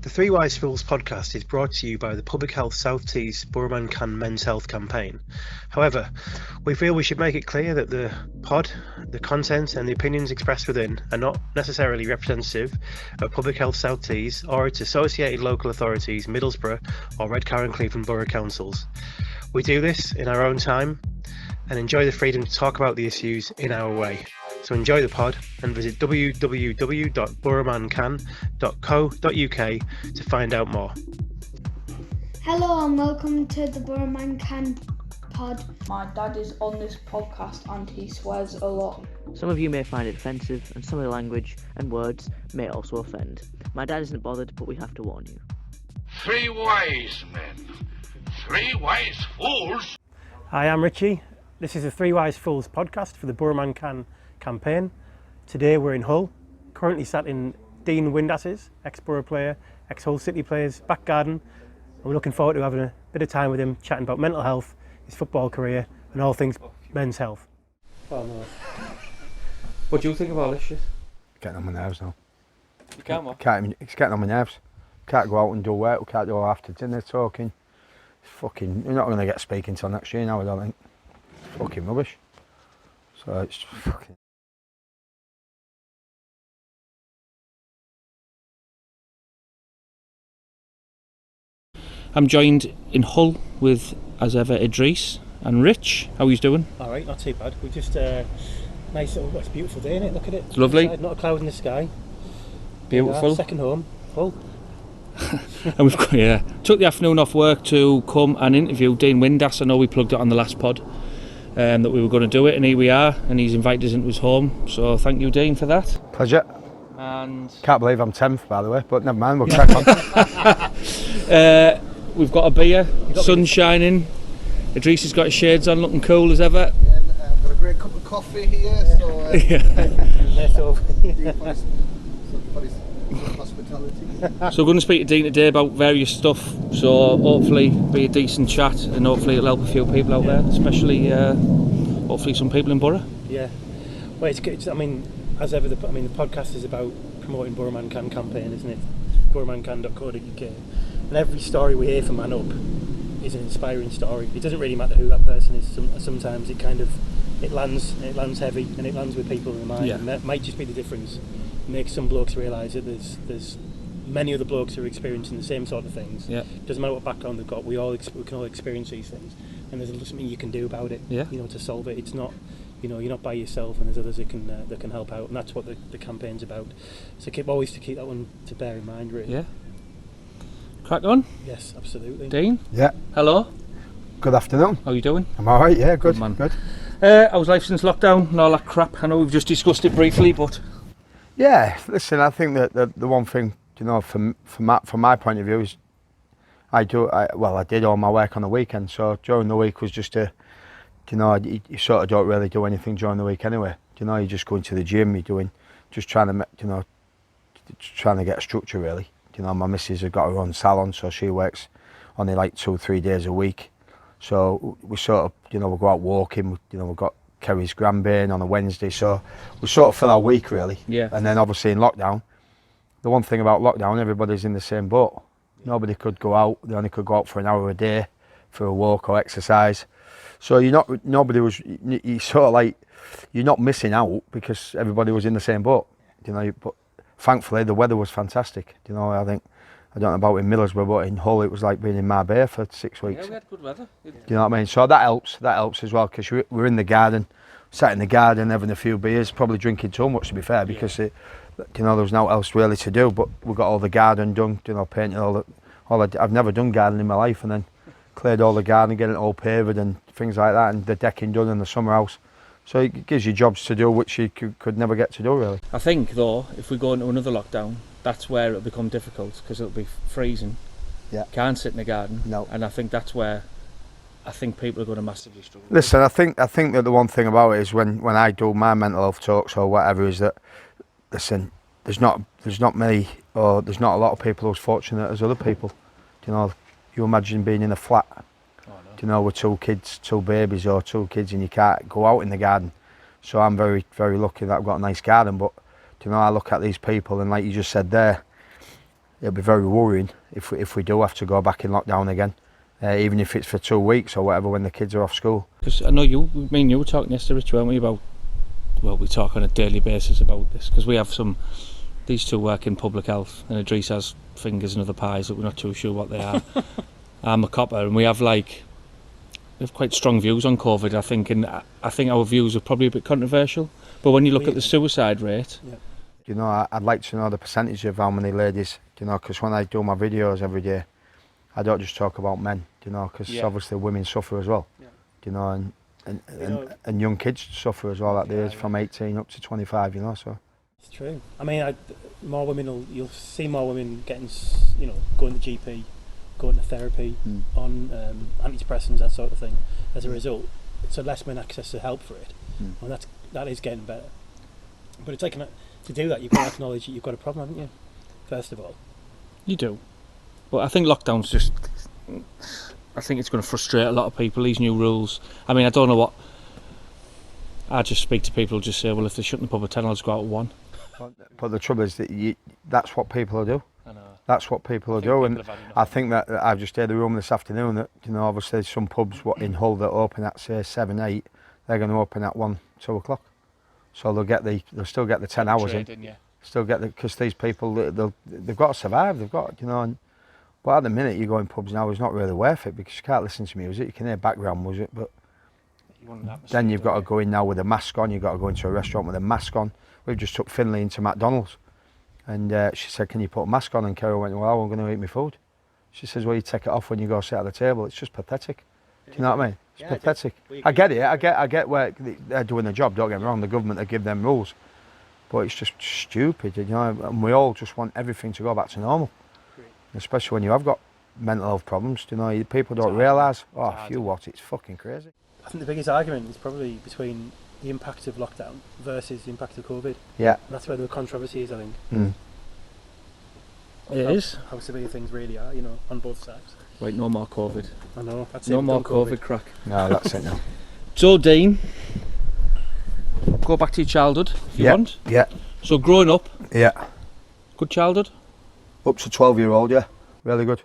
The Three Wise Fools podcast is brought to you by the Public Health South Tees Borough Can Men's Health campaign. However, we feel we should make it clear that the pod, the content and the opinions expressed within are not necessarily representative of Public Health South Tees or its associated local authorities, Middlesbrough or Redcar and Cleveland Borough Councils. We do this in our own time and enjoy the freedom to talk about the issues in our way. So enjoy the pod and visit www.boroughmancan.co.uk to find out more. Hello and welcome to the Borough Man Can pod. My dad is on this podcast and he swears a lot. Some of you may find it offensive, and some of the language and words may also offend. My dad isn't bothered, but we have to warn you. Three wise men, three wise fools. Hi, I'm Richie. This is the Three Wise Fools podcast for the Borough Man Can campaign. Today we're in Hull, currently sat in Dean Windass's, ex-Borough player, ex-Hull City player's back garden, and we're looking forward to having a bit of time with him, chatting about mental health, his football career and all things men's health. Oh no. What do you think of all this shit? Getting on my nerves now. You can't what? It's getting on my nerves. Can't go out and do work, we can't do after dinner talking. It's fucking, you're not going to get speaking till next year now, I don't think. It's fucking rubbish. So it's fucking... I'm joined in Hull with, as ever, Idris and Rich. How are you doing? Alright, not too bad. We're just nice little, it's a beautiful day, isn't it? Look at it. It's lovely. Inside, not a cloud in the sky. Beautiful. Second home, Hull. And we've got, took the afternoon off work to come and interview Dean Windass. I know we plugged it on the last pod that we were going to do it, and here we are, and he's invited us into his home. So thank you, Dean, for that. Pleasure. And Can't believe I'm 10th, by the way, but never mind, we'll crack on. we've got a beer, sun shining. Idris has got his shades on, looking cool as ever. Yeah, I've got a great cup of coffee here, so for his hospitality. So we're going to speak to Dean today about various stuff, so hopefully be a decent chat, and hopefully it'll help a few people out there, especially hopefully some people in Borough. Yeah, well it's good. I mean, as ever, the podcast is about promoting Borough Man Can campaign, isn't it? boroughmancan.co.uk, and every story we hear from Man Up is an inspiring story. It doesn't really matter who that person is. Sometimes it lands heavy, and it lands with people in the mind. Yeah. And that might just be the difference. It makes some blokes realise that there's many other blokes who are experiencing the same sort of things. Yeah. Doesn't matter what background they've got. We can all experience these things, and there's something you can do about it. Yeah. To solve it. It's not. You're not by yourself, and there's others that can help out, and that's what the campaign's about. So keep that one to bear in mind, really. Yeah. Crack on. Yes, absolutely. Dean. Yeah. Hello. Good afternoon. How are you doing? I'm alright, yeah, good. Good man. Good. How's life since lockdown and all that crap? I know we've just discussed it briefly, but Yeah, listen, I think that the one thing, from my point of view is I did all my work on the weekend, so during the week was just you sort of don't really do anything during the week anyway. You just go into the gym, just trying to get a structure really. My missus has got her own salon, so she works only like 2-3 days a week. So we sort of, we go out walking, we've got Kerry's grandbaby on a Wednesday, so we sort of fill our week really. Yeah. And then obviously in lockdown, the one thing about lockdown, everybody's in the same boat. Nobody could go out, they only could go out for an hour a day for a walk or exercise. So you're not missing out because everybody was in the same boat, but thankfully the weather was fantastic. I don't know about in Middlesbrough, but in Hull it was like being in Marbella for 6 weeks. yeah, we had good weather. Do you know what I mean? So that helps as well, because we're in the garden, sat in the garden having a few beers, probably drinking too much to be fair, because there was nothing else really to do, but we got all the garden done, painting I've never done gardening in my life, and then cleared all the garden, getting it all paved and things like that, and the decking done in the summer house. So it gives you jobs to do which you could never get to do really. I think though, if we go into another lockdown, that's where it'll become difficult because it'll be freezing. Yeah. Can't sit in the garden. No. And I think that's where I think people are going to massively struggle. Listen, I think that the one thing about it is when I do my mental health talks or whatever is that, listen, there's not many, or there's not a lot of people who's fortunate as other people. You imagine being in a flat, with 2 kids, 2 babies or 2 kids, and you can't go out in the garden. So I'm very, very lucky that I've got a nice garden, but I look at these people, and like you just said there, it'll be very worrying if we do have to go back in lockdown again, even if it's for 2 weeks or whatever when the kids are off school. Because I know me and you were talking yesterday, Rich, weren't we, about, well, we talk on a daily basis about this, because we have these two work in public health, and Idris has fingers in other pies that we're not too sure what they are. I'm a copper, and we have quite strong views on COVID, I think, and I think our views are probably a bit controversial. But when you look at the suicide rate, You know, I'd like to know the percentage of how many ladies, you know, because when I do my videos every day, I don't just talk about men, you know, because obviously women suffer as well, you know, and young kids suffer as well at the age from 18 up to 25, you know, so. It's true. I mean, you'll see more women getting, going to GP, going to therapy, on antidepressants, that sort of thing. As a result, so less men access to help for it, and that is getting better. But it's like, to do that, you've got to acknowledge that you've got a problem, haven't you? First of all. you do. But I think lockdown's just, I think it's going to frustrate a lot of people, these new rules. I mean, I don't know what, I just speak to people who just say, well, if they're shutting the pub at 10, I'll just go out at 1. But the trouble is that that's what people will do. I know. That's what people will do, and I think that I've just heard the rumour this afternoon that, you know, obviously some pubs in Hull that open at say 7, 8, they're going to open at 1, 2 o'clock. So they'll still get the 10 hours in. Still get because these people they've got to survive. They've got, you know. But at the minute you go in pubs now, it's not really worth it because you can't listen to music. You can hear background music, but then you've got to go in now with a mask on. You've got to go into a restaurant with a mask on. We've just took Finley into McDonald's, and she said, "Can you put a mask on?" And Kerry went, "Well, I'm going to eat my food." She says, "Well, you take it off when you go sit at the table." It's just pathetic. Do you know what I mean? It's pathetic. I get it. I get where they're doing the job. Don't get me wrong. The government they give them rules, but it's just stupid. You know, and we all just want everything to go back to normal. Especially when you have got mental health problems. You know, people don't realise. Oh, it's fucking crazy. I think the biggest argument is probably between the impact of lockdown versus the impact of COVID. Yeah. And that's where the controversy is, I think. It is. How severe things really are, you know, on both sides. Right, no more COVID. I know. That's No it, more done COVID crack. No, that's it now. So, Dean, go back to your childhood if you want. Yeah. So, growing up, Yeah. good childhood? Up to 12-year-old, yeah. Really good.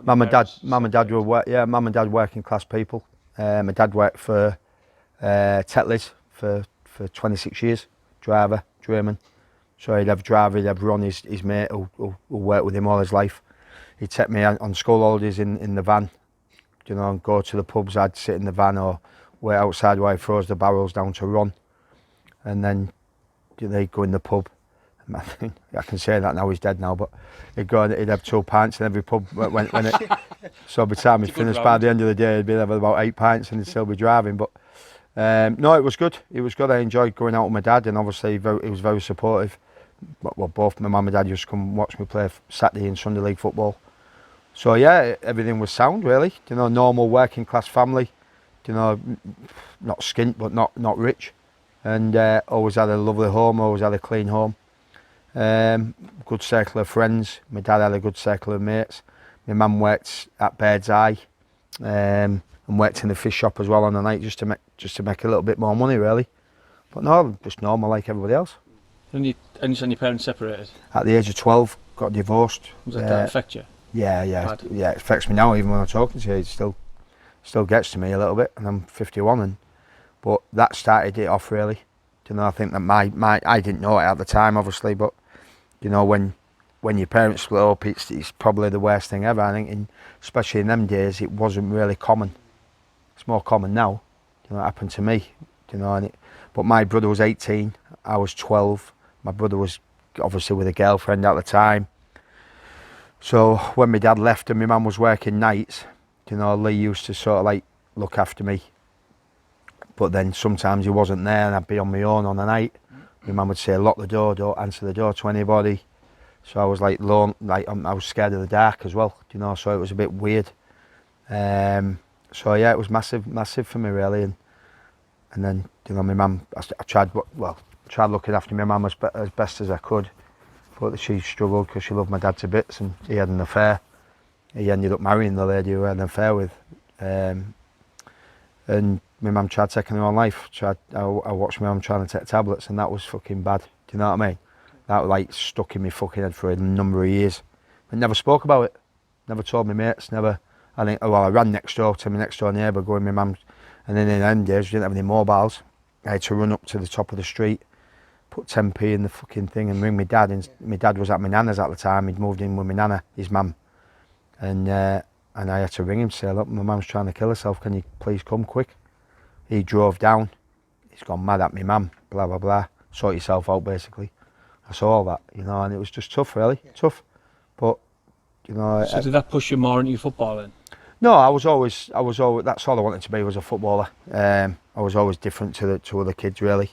Mum and dad were Mum and dad working class people. My dad worked for Tetley's for 26 years, driver, journeyman. So he'd have driver, he'd have Ron, his mate, who worked with him all his life. He'd take me on school holidays in the van, you know, and go to the pubs. I'd sit in the van or wait outside while he throws the barrels down to Ron. And then they'd go in the pub. I can say that now, he's dead now, but he'd go and he'd have 2 pints in every pub so by the time he'd finished, by the end of the day he'd be there with about 8 pints and he'd still be driving. But no, it was good. I enjoyed going out with my dad, and obviously he was very supportive. Well, both my mum and dad used to come watch me play Saturday and Sunday league football. So yeah, everything was sound really. You know, normal working class family. You know, not skint but not rich, and always had a lovely home. Always had a clean home. Good circle of friends. My dad had a good circle of mates. My mum worked at Bird's Eye, and worked in the fish shop as well on the night just to make a little bit more money really. But no, just normal like everybody else. And you said your parents separated? At the age of 12, got divorced. Does that affect you? Yeah, Bad. yeah. It affects me now. Even when I'm talking to you, it still gets to me a little bit. And I'm 51, but that started it off really. You know, I think that I didn't know it at the time, obviously, but you know, when your parents split up, it's probably the worst thing ever. I think, especially in them days, it wasn't really common. It's more common now. You know, it happened to me. You know, but my brother was 18, I was 12. My brother was obviously with a girlfriend at the time. So when my dad left and my mum was working nights, you know, Lee used to sort of like look after me. But then sometimes he wasn't there and I'd be on my own on the night. My mum would say, lock the door, don't answer the door to anybody. So I was like lone, I was scared of the dark as well, you know, so it was a bit weird. So yeah, it was massive for me really. And then, you know, my mum, I tried looking after my mum as best as I could, but she struggled because she loved my dad to bits and he had an affair. He ended up marrying the lady who had an affair with. And my mum tried taking her own life. I watched my mum trying to take tablets and that was fucking bad. Do you know what I mean? that like stuck in my fucking head for a number of years. I never spoke about it. Never told my mates. Never. I ran next door to my next door neighbour, going my mum's, and then in the end days we didn't have any mobiles. I had to run up to the top of the street, put 10p in the fucking thing, and ring my dad. And my dad was at my nana's at the time. He'd moved in with my nana, his mum, and I had to ring him to say, look, my mum's trying to kill herself. Can you please come quick? He drove down. He's gone mad at me mum. Blah blah blah. Sort yourself out, basically. I saw all that, you know, and it was just tough, really, tough. But you know. So did that push you more into your footballing? No, I was always. That's all I wanted to be, was a footballer. I was always different to other kids, really.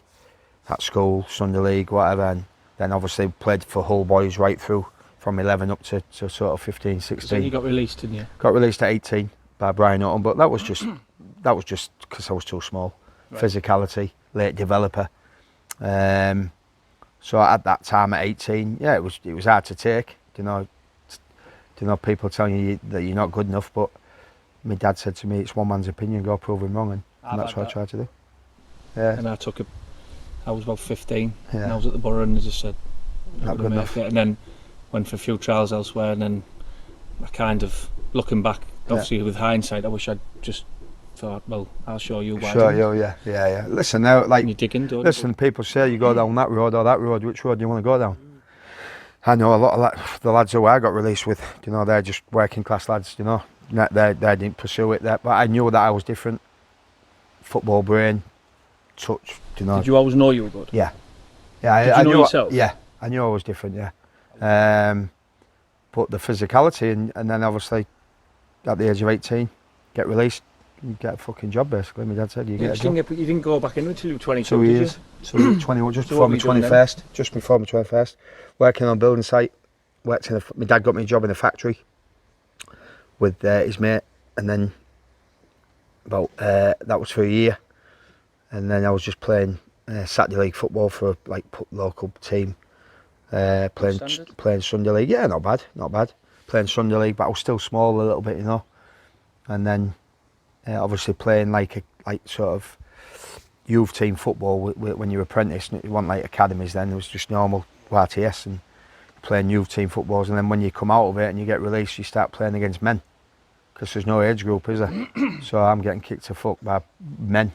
At school, Sunday league, whatever, and then obviously played for Hull boys right through from 11 up to sort of 15, 16. So you got released, didn't you? Got released at 18 by Brian Hutton, but that was just because I was too small. Right. Physicality, late developer. So at that time at 18, yeah, it was hard to take. You know, people telling you that you're not good enough, but my dad said to me, it's one man's opinion, go prove him wrong, and that's what I tried to do. Yeah. And I was about 15, yeah. And I was at the Borough, and I just said, not good enough. And then went for a few trials elsewhere, and then I kind of, looking back, obviously with hindsight, I wish I'd just thought, well, I'll show you why. Show you, yeah. Listen, now, like, you dig into it. Listen, people say you go down that road or that road. Which road do you want to go down? I know a lot of the lads who I got released with, you know, they're just working class lads, you know. They didn't pursue it, but I knew that I was different. Football brain, touch, you know. Did you always know you were good? Yeah. Did you know yourself? Yeah, I knew I was different, yeah. But the physicality, and then obviously at the age of 18, get released, you get a fucking job, basically. My dad said you get a job. You didn't go back in until you were 22, 2 years. So 21, just before my 21st. Just before my 21st. Working on a building site. My dad got me a job in a factory with his mate, and then that was for a year, and then I was just playing Saturday league football for a local team, playing Sunday league. Yeah, not bad. Playing Sunday league, but I was still small a little bit, you know. And then obviously playing like sort of youth team football when you're apprentice. It wasn't like academies then. It was just normal RTS and playing youth team footballs. And then when you come out of it and you get released, you start playing against men, because there's no age group, is there? So I'm getting kicked to fuck by men,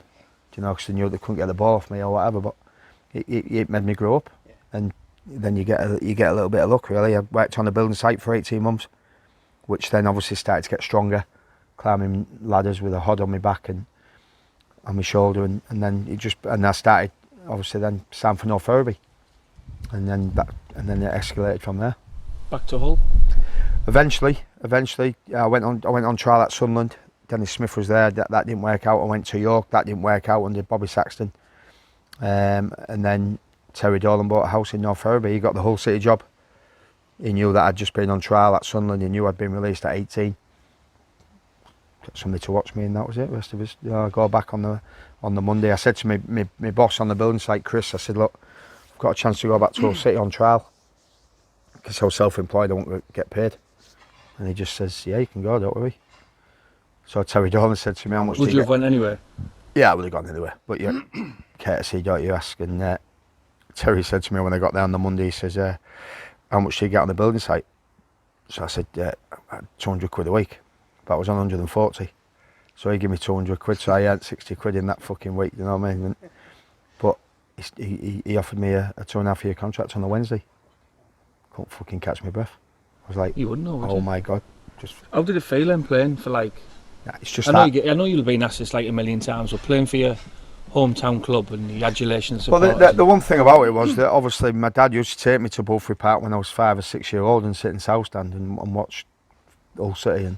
you know, because they knew they couldn't get the ball off me or whatever. But it made me grow up, and then you get a little bit of luck, really. I worked on a building site for 18 months, which then obviously started to get stronger, climbing ladders with a hod on my back and on my shoulder, and then I started obviously then signed for North Ferriby, and then it escalated from there. Back to Hull. Eventually, I went on trial at Sunderland. Dennis Smith was there. That didn't work out. I went to York. That didn't work out under Bobby Saxton. And then Terry Dolan bought a house in North Ferriby. He got the Hull City job. He knew that I'd just been on trial at Sunderland. He knew I'd been released at 18. Got somebody to watch me, and that was it. The rest of us, I go back on the Monday. I said to my boss on the building site, Chris, I said, look, I've got a chance to go back to Hull City on trial, because I was self-employed, I won't get paid. And he just says, yeah, you can go, don't worry. So Terry Dolan said to me, how much would you have went anywhere? Yeah, I would have gone anywhere. But yeah, courtesy, don't you ask? And Terry said to me when I got there on the Monday, he says, how much do you get on the building site? So I said, 200 quid a week. But I was on 140. So he gave me 200 quid, so I earned 60 quid in that fucking week, you know what I mean? But he offered me a 2.5 year contract on a Wednesday. Couldn't fucking catch my breath. I was like, you wouldn't know, would oh you? My God. How did it feel then playing for like... Yeah, it's just I know you'll be asked this like a million times, but playing for your hometown club and the adulation and support. Well, the one thing about it was that obviously my dad used to take me to Bulfrey Park when I was 5 or 6 years old and sit in South Stand and watch Hull City. And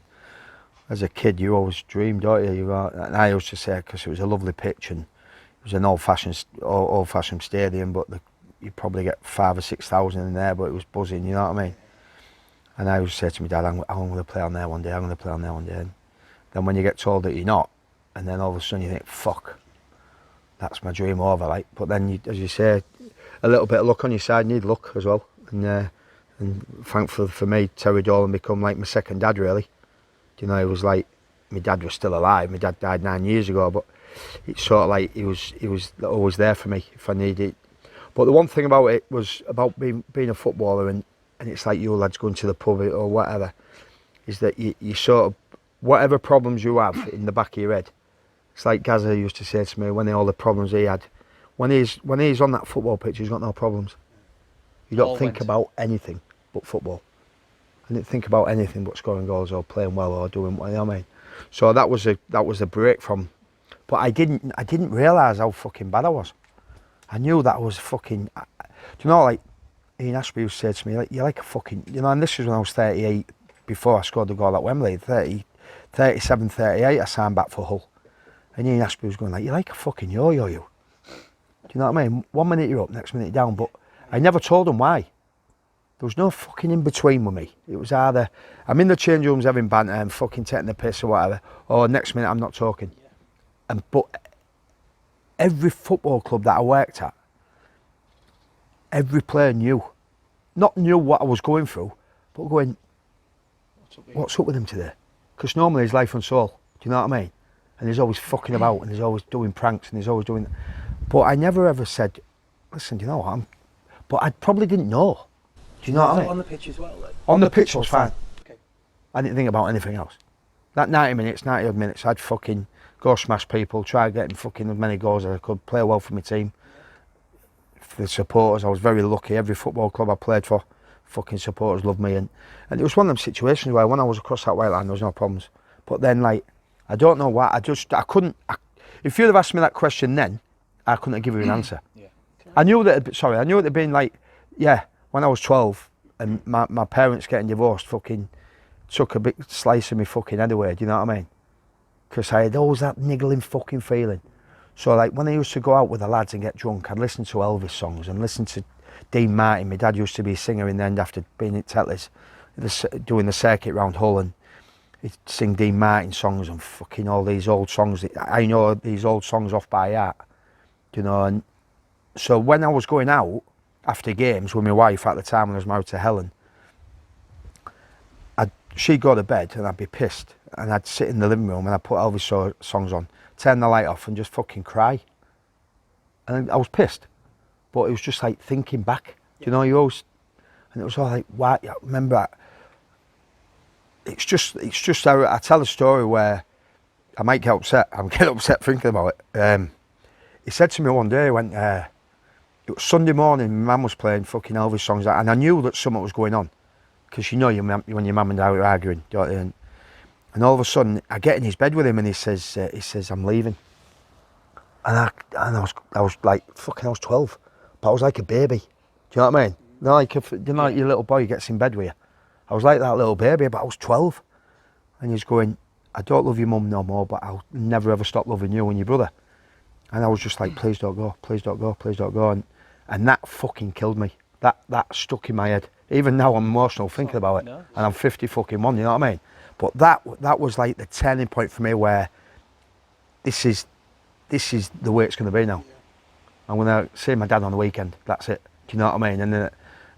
as a kid, you always dream, don't you? And I used to say, because it was a lovely pitch and it was an old-fashioned stadium, but you probably get 5,000 or 6,000 in there, but it was buzzing, you know what I mean? And I used to say to my dad, I'm going to play on there one day, I'm going to play on there one day. And then when you get told that you're not, and then all of a sudden you think, fuck, that's my dream over, like. But then, as you say, a little bit of luck on your side, you need luck as well. And thankfully for me, Terry Dolan become like my second dad, really. You know, it was like, my dad was still alive, my dad died 9 years ago, but it's sort of like he was always there for me if I needed. But the one thing about it was about being a footballer, and it's like you lads going to the pub or whatever, is that you sort of, whatever problems you have in the back of your head, it's like Gaza used to say to me when all the problems he had, when he's on that football pitch, he's got no problems. You don't think about anything but football. I didn't think about anything but scoring goals or playing well or doing what, you know what I mean. So that was a break from, but I didn't realise how fucking bad I was. I knew that I was fucking. Do you know, like Ian Ashby used to say to me, like, you're like a fucking, you know, and this was when I was 38, before I scored the goal at Wembley, 37, 38, I signed back for Hull. And Ian Ashby was going like, you're like a fucking yo-yo, you. Do you know what I mean? 1 minute you're up, next minute you're down, but I never told them why. There was no fucking in between with me. It was either I'm in the change rooms having banter and fucking taking the piss or whatever, or next minute I'm not talking. But every football club that I worked at, every player knew. Not knew what I was going through, but going, what's up with him today? Because normally he's life and soul. Do you know what I mean? And he's always fucking about, and he's always doing pranks, and he's always doing. But I never ever said, listen, do you know what? But I probably didn't know. Do you know what I mean? On the pitch as well? Like? On the pitch I was fine. Okay. I didn't think about anything else. That 90 odd minutes, I'd fucking go smash people, try getting fucking as many goals as I could, play well for my team. For the supporters, I was very lucky. Every football club I played for, fucking supporters loved me. And it was one of them situations where when I was across that white line, there was no problems. But then, like, I don't know why, I couldn't, if you'd have asked me that question then, I couldn't have given you an answer. Yeah. I knew that it had been like, yeah, when I was 12 and my parents getting divorced fucking took a big slice of me fucking head away, do you know what I mean? Because I had always that niggling fucking feeling. So like when I used to go out with the lads and get drunk, I'd listen to Elvis songs and listen to Dean Martin. My dad used to be a singer in the end after being at Tetley's, doing the circuit round Hull, and he'd sing Dean Martin songs and fucking all these old songs. I know these old songs off by heart, you know. And so when I was going out after games with my wife at the time when I was married to Helen, she'd go to bed and I'd be pissed, and I'd sit in the living room and I'd put Elvis songs on, turn the light off and just fucking cry. And I was pissed, but it was just like thinking back, you know, you always, and it was all like, why, I remember, it's just I tell a story where I might get upset, I'm getting upset thinking about it. He said to me one day, he went, it was Sunday morning, my mum was playing fucking Elvis songs, and I knew that something was going on. Because you know when your mum and dad are arguing, don't you? And all of a sudden, I get in his bed with him, and he says, "I'm leaving." And I was like, fucking, I was 12, but I was like a baby. Do you know what I mean? You know, like like your little boy gets in bed with you. I was like that little baby, but I was 12. And he's going, "I don't love your mum no more, but I'll never ever stop loving you and your brother." And I was just like, "Please don't go, please don't go, please don't go." And that fucking killed me. That stuck in my head. Even now I'm emotional thinking about it, and I'm 50 fucking one, you know what I mean? But that was like the turning point for me, where this is the way it's going to be now. I'm going to see my dad on the weekend. That's it. Do you know what I mean?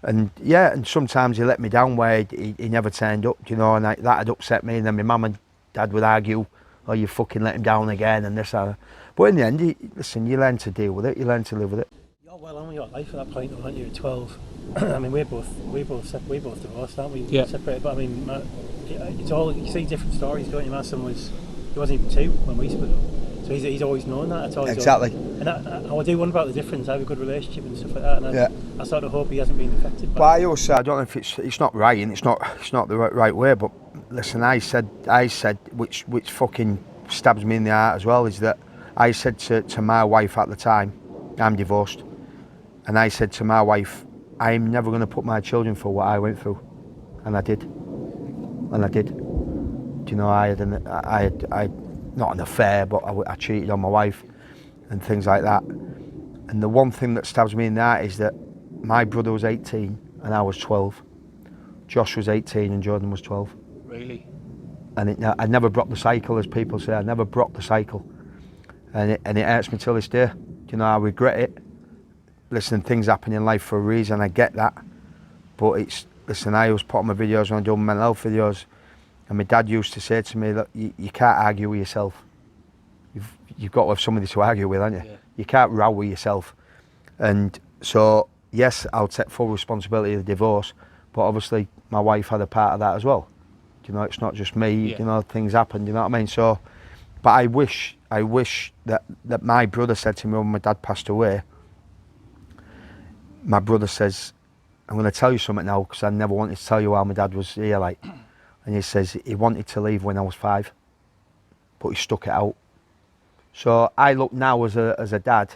And yeah, and sometimes he let me down where he never turned up, you know, and that had upset me. And then my mum and dad would argue, "Oh, you fucking let him down again," and this and that. But in the end, listen, you learn to deal with it. You learn to live with it. You're well on with your life at that point, aren't you? At 12. I mean, we're both divorced, aren't we? Yeah. Separated, but I mean, it's all, you see different stories, don't you? My son he wasn't even 2 when we split up, so he's always known that. That's all Exactly. And I do wonder about the difference. I have a good relationship and stuff like that, and Yeah. I sort of hope he hasn't been affected by But I always say, I don't know if it's not right, and it's not the right way. But listen, I said, which fucking stabs me in the heart as well, is that I said to my wife at the time, I'm divorced, and I said to my wife, I'm never going to put my children through what I went through, and I did. Do you know, I had not an affair, but I cheated on my wife and things like that. And the one thing that stabs me in that is that my brother was 18 and I was 12. Josh was 18 and Jordan was 12. Really? And I never broke the cycle, as people say. I never broke the cycle, and it hurts me till this day. Do you know, I regret it. Listen, things happen in life for a reason, I get that. But listen, I always put on my videos when I do my mental health videos, and my dad used to say to me, look, you can't argue with yourself. You've got to have somebody to argue with, haven't you? Yeah. You can't row with yourself. And So yes, I'll take full responsibility of the divorce, but obviously my wife had a part of that as well. You know, it's not just me. Yeah. You know, things happen. You know what I mean? So, but I wish that my brother said to me when my dad passed away. My brother says, "I'm going to tell you something now because I never wanted to tell you while my dad was here." Like, and he says he wanted to leave when I was 5, but he stuck it out. So I look now as a dad,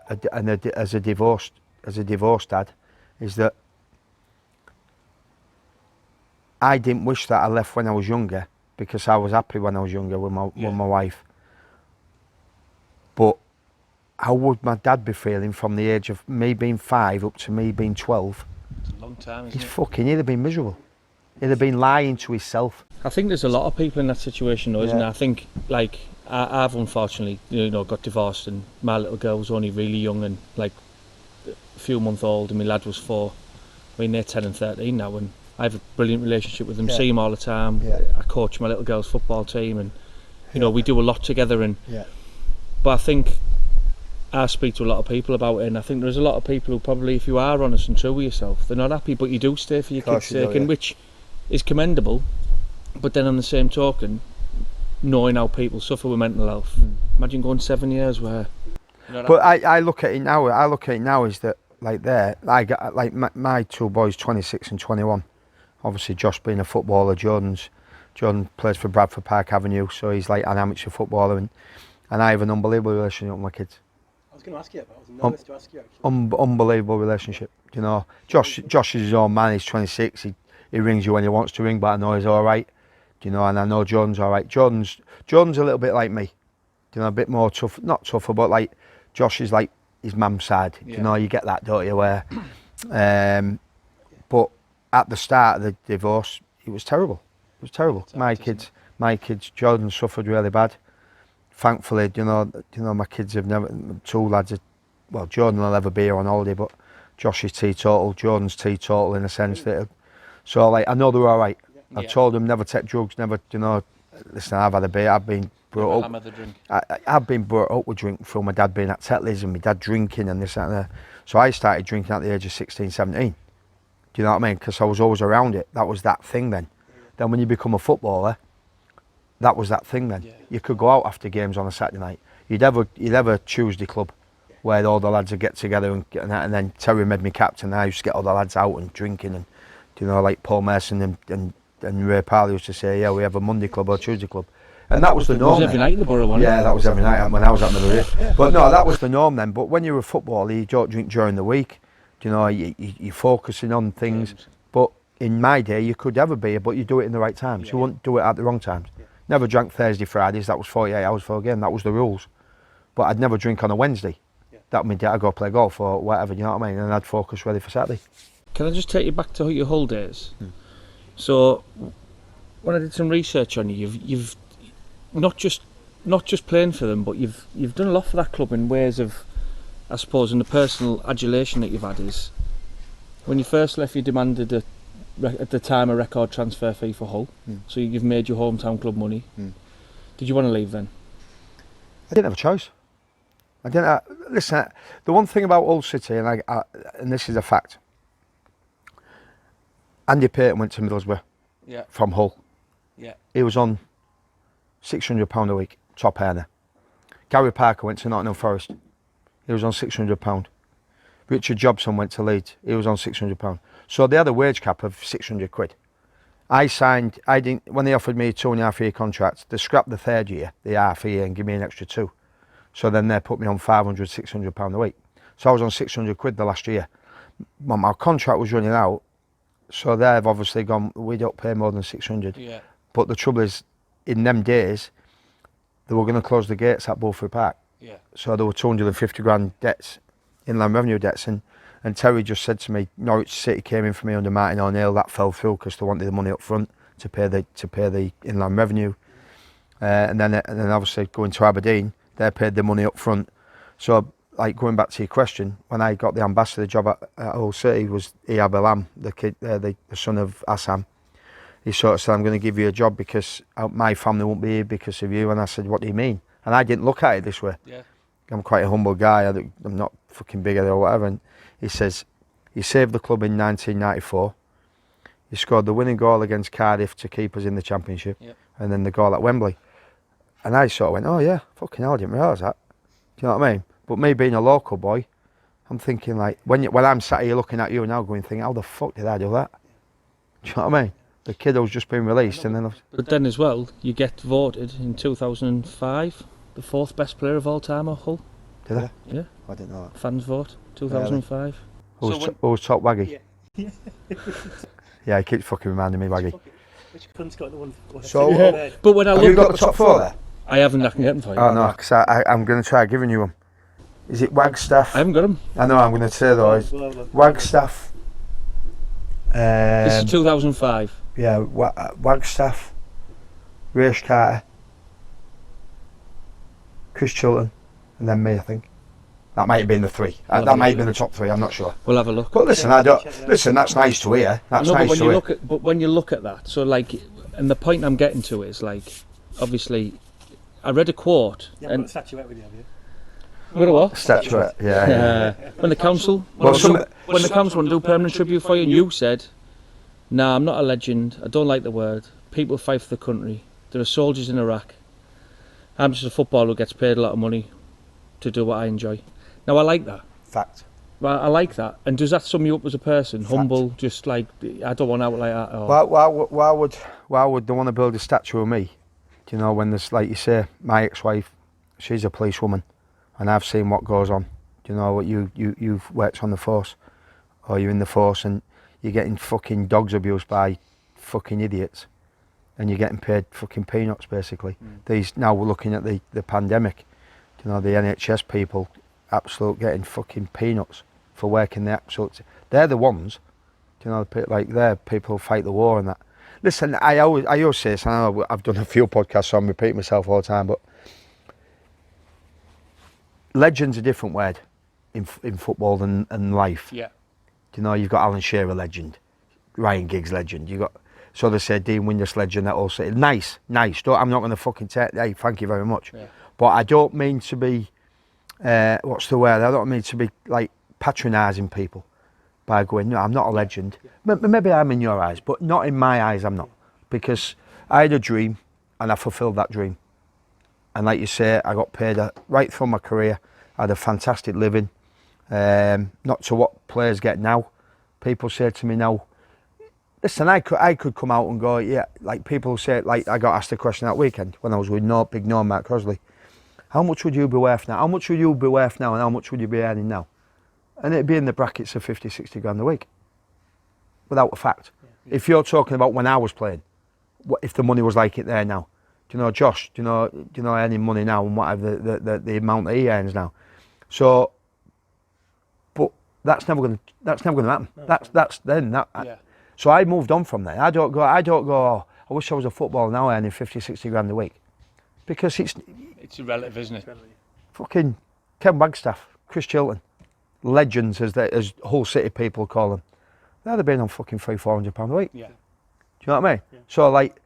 as a divorced dad, is that I didn't wish that I left when I was younger because I was happy when I was younger with my wife. But how would my dad be feeling from the age of me being 5 up to me being 12? It's a long time, isn't it? He'd have been miserable. He'd have been lying to himself. I think there's a lot of people in that situation though, isn't Yeah. there? I think, like, I've unfortunately, got divorced and my little girl was only really young and, like, a few months old and my lad was 4. I mean, they're 10 and 13 now and I have a brilliant relationship with them, Yeah. see them all the time. Yeah. I coach my little girl's football team and, we do a lot together. And Yeah. But I think I speak to a lot of people about it and I think there's a lot of people who probably, if you are honest and true with yourself, they're not happy, but you do stay for your kids' Course you do, sake, and yeah. which is commendable. But then on the same token, knowing how people suffer with mental health, imagine going 7 years where... But I look at it now. Is that I got like my 2 boys, 26 and 21. Obviously, Josh being a footballer, Jordan plays for Bradford Park Avenue, so he's like an amateur footballer, and I have an unbelievable relationship with my kids. I was going to ask you, but I was nervous to ask you actually. Unbelievable relationship. You know, Josh is his own man. He's 26. He rings you when he wants to ring, but I know he's all right. You know, and I know Jordan's all right. Jordan's a little bit like me. You know, a bit more tough, not tougher, but like Josh is like his mum's side. Yeah. You know, you get that, don't you? Where, but at the start of the divorce, it was terrible. It was terrible. My kids, Jordan suffered really bad. Thankfully, my kids have never. 2 lads, Jordan will never be here on holiday, but Josh is teetotal. Jordan's teetotal in a sense that. So like, I know they're all right. I've told them never take drugs, never. Listen, I've had a beer. I've been brought up. I've been brought up with drink from my dad being at Tetley's and my dad drinking and this, that and that. So I started drinking at the age of 16, 17. Do you know what I mean? Because I was always around it. That was that thing then. Then when you become a footballer, that was that thing then. You could go out after games on a Saturday night. You'd have a Tuesday club where all the lads would get together and then Terry made me captain. And I used to get all the lads out and drinking and, like Paul Mason and Ray Parley used to say, yeah, we have a Monday club or Tuesday club. And that was the norm. It was every night in the borough, wasn't it? Yeah, that was every night when I was at Middlesbrough. But no, that was the norm then. But when you're a footballer, you don't drink during the week. You're focusing on things. Games. But in my day, you could have a beer, but you do it in the right times. You wouldn't do it at the wrong times. Never drank Thursday, Fridays. That was 48 hours for a game. That was the rules. But I'd never drink on a Wednesday. That meant I'd go play golf or whatever, you know what I mean? And I'd focus ready for Saturday. Can I just take you back to your whole days? So, when I did some research on you, you've not just playing for them, but you've done a lot for that club in ways of, I suppose, and the personal adulation that you've had is, when you first left, you demanded at the time a record transfer fee for Hull. So you've made your hometown club money. Did you want to leave then? I didn't have a choice. Listen, the one thing about Hull City, and this is a fact, Andy Payton went to Middlesbrough from Hull. Yeah. He was on £600 a week, top earner. Gary Parker went to Nottingham Forest. He was on £600. Richard Jobson went to Leeds. He was on £600. So they had a wage cap of £600. When they offered me a 2.5 year contract, they scrapped the 3rd year, the half a year, and give me an extra 2. So then they put me on £500, £600 a week. So I was on £600 the last year. My contract was running out, so they've obviously gone, we don't pay more than 600. Yeah. But the trouble is, in them days, they were going to close the gates at Bulford Park. Yeah. So there were 250 grand debts, inland revenue debts, and Terry just said to me, Norwich City came in for me under Martin O'Neill, that fell through because they wanted the money up front to pay the inland revenue. And then obviously going to Aberdeen, they paid the money up front. So, like, going back to your question, when I got the ambassador job at Hull City, was Ihab Elam, the kid, the son of Assam. He sort of said, I'm going to give you a job because my family won't be here because of you. And I said, what do you mean? And I didn't look at it this way. Yeah. I'm quite a humble guy. I'm not fucking bigger or whatever. And He says, he saved the club in 1994. He scored the winning goal against Cardiff to keep us in the Championship. Yep. And then the goal at Wembley. And I sort of went, oh yeah, fucking hell, I didn't realise that. Do you know what I mean? But me being a local boy, I'm thinking like, when I'm sat here looking at you now going, thinking, how the fuck did I do that? Do you know what I mean? The kid who's just been released and then... But then as well, you get voted in 2005 the 4th best player of all time at Hull. Did I? Yeah. I didn't know that. Fans vote, 2005. Who was top Waggy? Yeah, he keeps fucking reminding me, Waggy. Which cunt's got the one? So, But when I have you look got at the top 4 there? I haven't, I can get them for you. Oh no, because I'm going to try giving you them. Is it Wagstaff? I haven't got them. I know, I'm going to say though. It's Wagstaff. This is 2005. Yeah, Wagstaff, Race Carter, Chris Chilton, and then me, I think. That might have been the 3. That might have been the top 3, I'm not sure. We'll have a look. But listen, listen, that's nice to hear. That's No, nice but to hear. but when you look at that, so like, and the point I'm getting to is like, obviously, I read a quote. You haven't got a statuette with you, have you? Got a what? Statuette, yeah. When the council, Well, when the council want to do permanent tribute for you, and you said, "Nah, I'm not a legend. I don't like the word. People fight for the country. There are soldiers in Iraq. I'm just a footballer who gets paid a lot of money to do what I enjoy." Now I like that. Fact. Well, I like that. And does that sum you up as a person? Humble, just like I don't want out like that. Or... Why would they want to build a statue of me? Do you know, when there's, like you say, my ex-wife, she's a policewoman, and I've seen what goes on. Do you know what you've worked on the force, or you're in the force, and you're getting fucking dogs abused by fucking idiots, and you're getting paid fucking peanuts basically. Now we're looking at the pandemic. Do you know, the NHS people absolute getting fucking peanuts for working the absolute. They're the ones. Do you know, like they're people who fight the war and that. Listen, I always say this. I know I've done a few podcasts, so I'm repeating myself all the time, but legend's a different word in football and life. Yeah. Do you know, you've got Alan Shearer legend, Ryan Giggs legend. You got, so they say, Dean Windus legend. That also nice. I'm not going to fucking take. Hey, thank you very much. Yeah. But I don't mean to be. What's the word? I don't mean to be like patronising people by going, no, I'm not a legend. Maybe I'm in your eyes, but not in my eyes. I'm not, because I had a dream and I fulfilled that dream. And like you say, I got paid right through my career. I had a fantastic living, not to what players get now. People say to me now, listen, I could come out and go, yeah, like people say, like I got asked a question that weekend when I was with Big No Mark Crosley. How much would you be worth now? How much would you be worth now, and how much would you be earning now? And it'd be in the brackets of 50, 60 grand a week, without a fact. Yeah. If you're talking about when I was playing, what if the money was like it there now? Do you know Josh? Do you know earning money now and whatever the amount that he earns now? So, but that's never going to happen. No, that's then that. Yeah. So I moved on from there. I don't go. Oh, I wish I was a footballer now earning 50, 60 grand a week, because it's irrelevant, isn't it? Fucking Ken Wagstaff, Chris Chilton, legends as Hull City people call them. They'd have been on fucking £300-400 a week. Yeah. Do you know what I mean? Yeah. So like,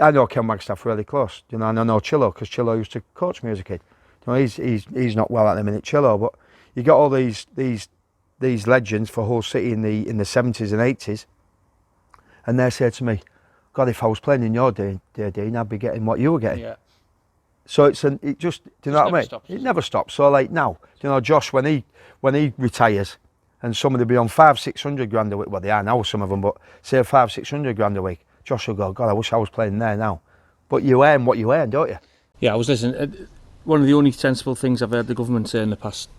I know Ken Wagstaff really close. You know, and I know Chillo because Chillo used to coach me as a kid. You know, he's not well at the minute, Chillo, but you got all these legends for Hull City in the 70s and 80s, and they say to me, God, if I was playing in your day, Dean, I'd be getting what you were getting. Yeah. So it just, do you know what I mean? Stops. It never stops. So like now, you know, Josh, when he retires, and somebody be on 500-600 grand a week, well they are now some of them, but say 500-600 grand a week, Josh will go, God, I wish I was playing there now. But you earn what you earn, don't you? Yeah, I was listening. One of the only sensible things I've heard the government say in the past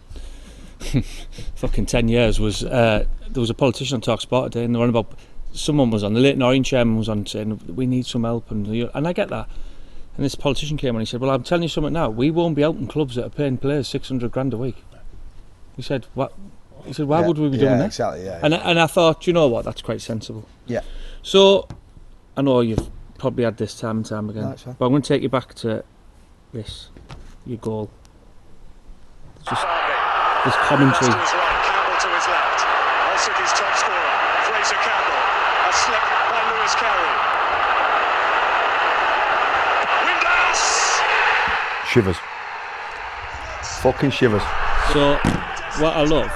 fucking 10 years was there was a politician on Talk Sport today, and they were on about, someone was on, the Leighton Orient chairman was on saying we need some help, and I get that. And this politician came on and he said, well, I'm telling you something now, we won't be helping clubs that are paying players 600 grand a week. He said, what? He said, why would we be doing that? Exactly, yeah. And I thought, you know what, that's quite sensible. Yeah. So, I know you've probably had this time and time again, but I'm going to take you back to this, your goal. Just this commentary. To his right, Campbell to his left. Hull City's top scorer, Fraser Campbell. A slip by Lewis Carey. Shivers. Fucking shivers. So, what I love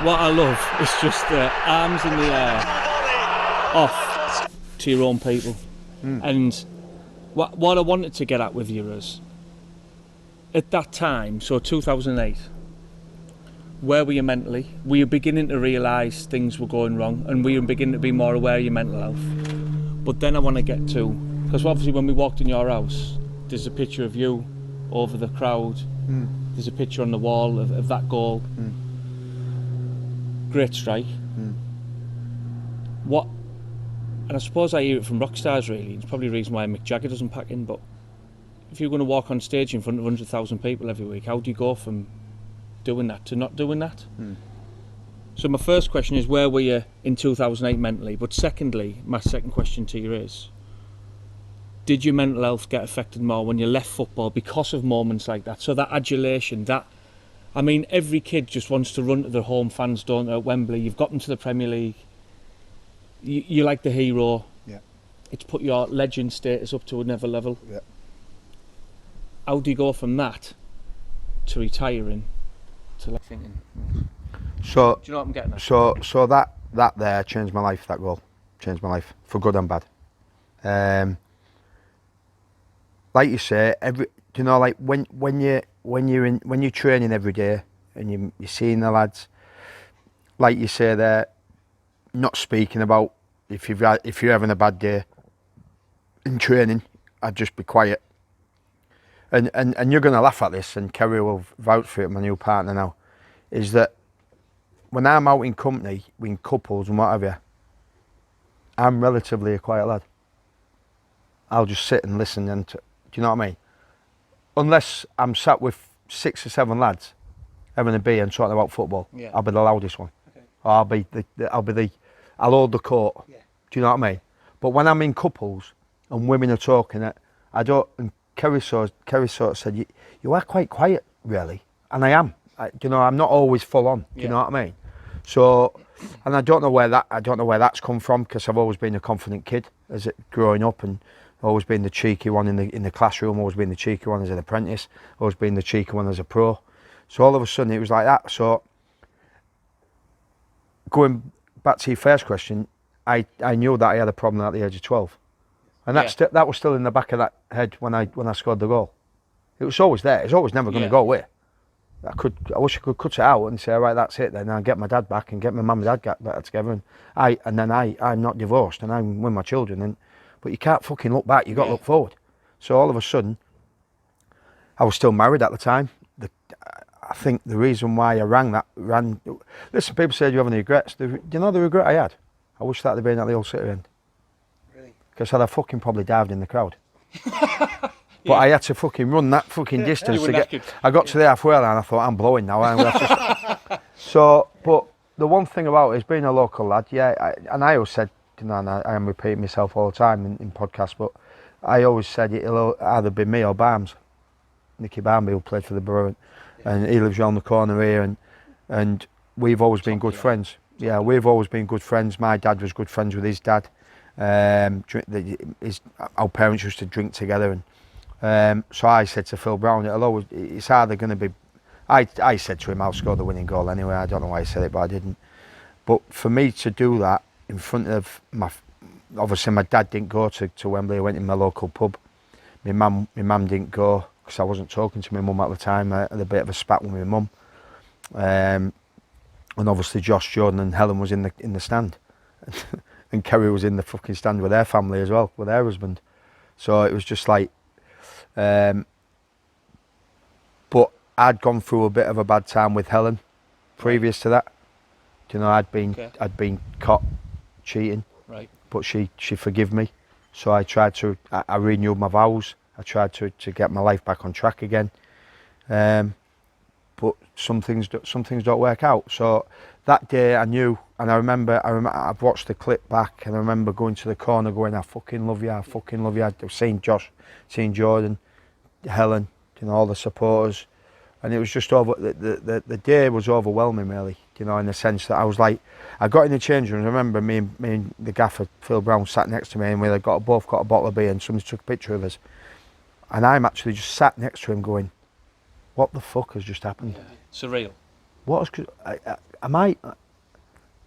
what I love is just the arms in the air off to your own people. And what I wanted to get at with you is, at that time, so 2008, where were you mentally? Were you beginning to realise things were going wrong, and were you beginning to be more aware of your mental health? But then I want to get to, because obviously when we walked in your house, there's a picture of you over the crowd. There's a picture on the wall of that goal. Great strike. What, and I suppose I hear it from rock stars really, it's probably the reason why Mick Jagger doesn't pack in, but if you're going to walk on stage in front of 100,000 people every week, how do you go from doing that to not doing that? So my first question is, where were you in 2008 mentally? But secondly, my second question to you is, did your mental health get affected more when you left football because of moments like that? So that adulation, I mean, every kid just wants to run to their home fans, don't they, at Wembley. You've got them to the Premier League. You're like the hero. Yeah. It's put your legend status up to another level. Yeah. How do you go from that to retiring to like thinking? So, Do you know what I'm getting at? so that there changed my life. That goal changed my life for good and bad. Like you say, like when you're training every day and you're seeing the lads, like you say, they're not speaking about if you're having a bad day in training. I'd just be quiet. And you're going to laugh at this, and Kerry will vouch for it, my new partner now, is that when I'm out in company, in couples and what have you, I'm relatively a quiet lad. I'll just sit and listen, and do you know what I mean? Unless I'm sat with 6 or 7 lads having a beer and talking about football, I'll be the loudest one. Okay. Or I'll hold the court. Yeah. Do you know what I mean? But when I'm in couples and women are talking, I don't. And Kerry sort of said, "You are quite quiet, really," and I am. I'm not always full on. Do you know what I mean? So, and I don't know where that's come from, because I've always been a confident kid growing up, and always been the cheeky one in the classroom, always been the cheeky one as an apprentice, always been the cheeky one as a pro. So all of a sudden it was like that. So going back to your first question, I knew that I had a problem at the age of 12, and that was still in the back of that head when I scored the goal. It was always there. It's always never going to go away. I wish I could cut it out and say, all right, that's it then. I'll get my dad back and get my mum and dad back together, and then I'm not divorced and I'm with my children. But you can't fucking look back. You got to look forward. So all of a sudden, I was still married at the time. I think the reason why I ran. Listen, people said, "Do you have any regrets?" Do you know the regret I had? I wish that had been at the old City end. Really? Because I'd have fucking probably dived in the crowd. But I had to fucking run that fucking distance to get. I got to the halfway line and I thought, I'm blowing now. So, but the one thing about it is being a local lad, and I always said, and I am repeating myself all the time in podcasts, but I always said it'll either be me or Barnes, Nicky Barmby, who played for the Borough, and he lives around the corner here, and we've always been good friends. Yeah, we've always been good friends. My dad was good friends with his dad. Our parents used to drink together, and so I said to Phil Brown, it's either going to be. I said to him, I'll score the winning goal anyway. I don't know why I said it, but I didn't. But for me to do that in front of obviously my dad didn't go to Wembley. I went in my local pub. My mum didn't go because I wasn't talking to my mum at the time. I had a bit of a spat with my mum. And obviously Josh, Jordan and Helen was in the stand. And Kerry was in the fucking stand with their family as well, with their husband. So it was just like, but I'd gone through a bit of a bad time with Helen previous to that. You know, I'd been caught cheating, right? But she forgave me, so I renewed my vows. I tried to get my life back on track again, but some things don't work out. So that day I knew, and I remember I've watched the clip back, and I remember going to the corner going, I fucking love you, I fucking love you. I've seen Josh, seen Jordan, Helen, you know, all the supporters. And it was just the day was overwhelming, really, you know, in the sense that I was like, I got in the change room. I remember me and the gaffer, Phil Brown, sat next to me, and we both got a bottle of beer, and somebody took a picture of us. And I'm actually just sat next to him going, what the fuck has just happened? Yeah. Surreal. Am I?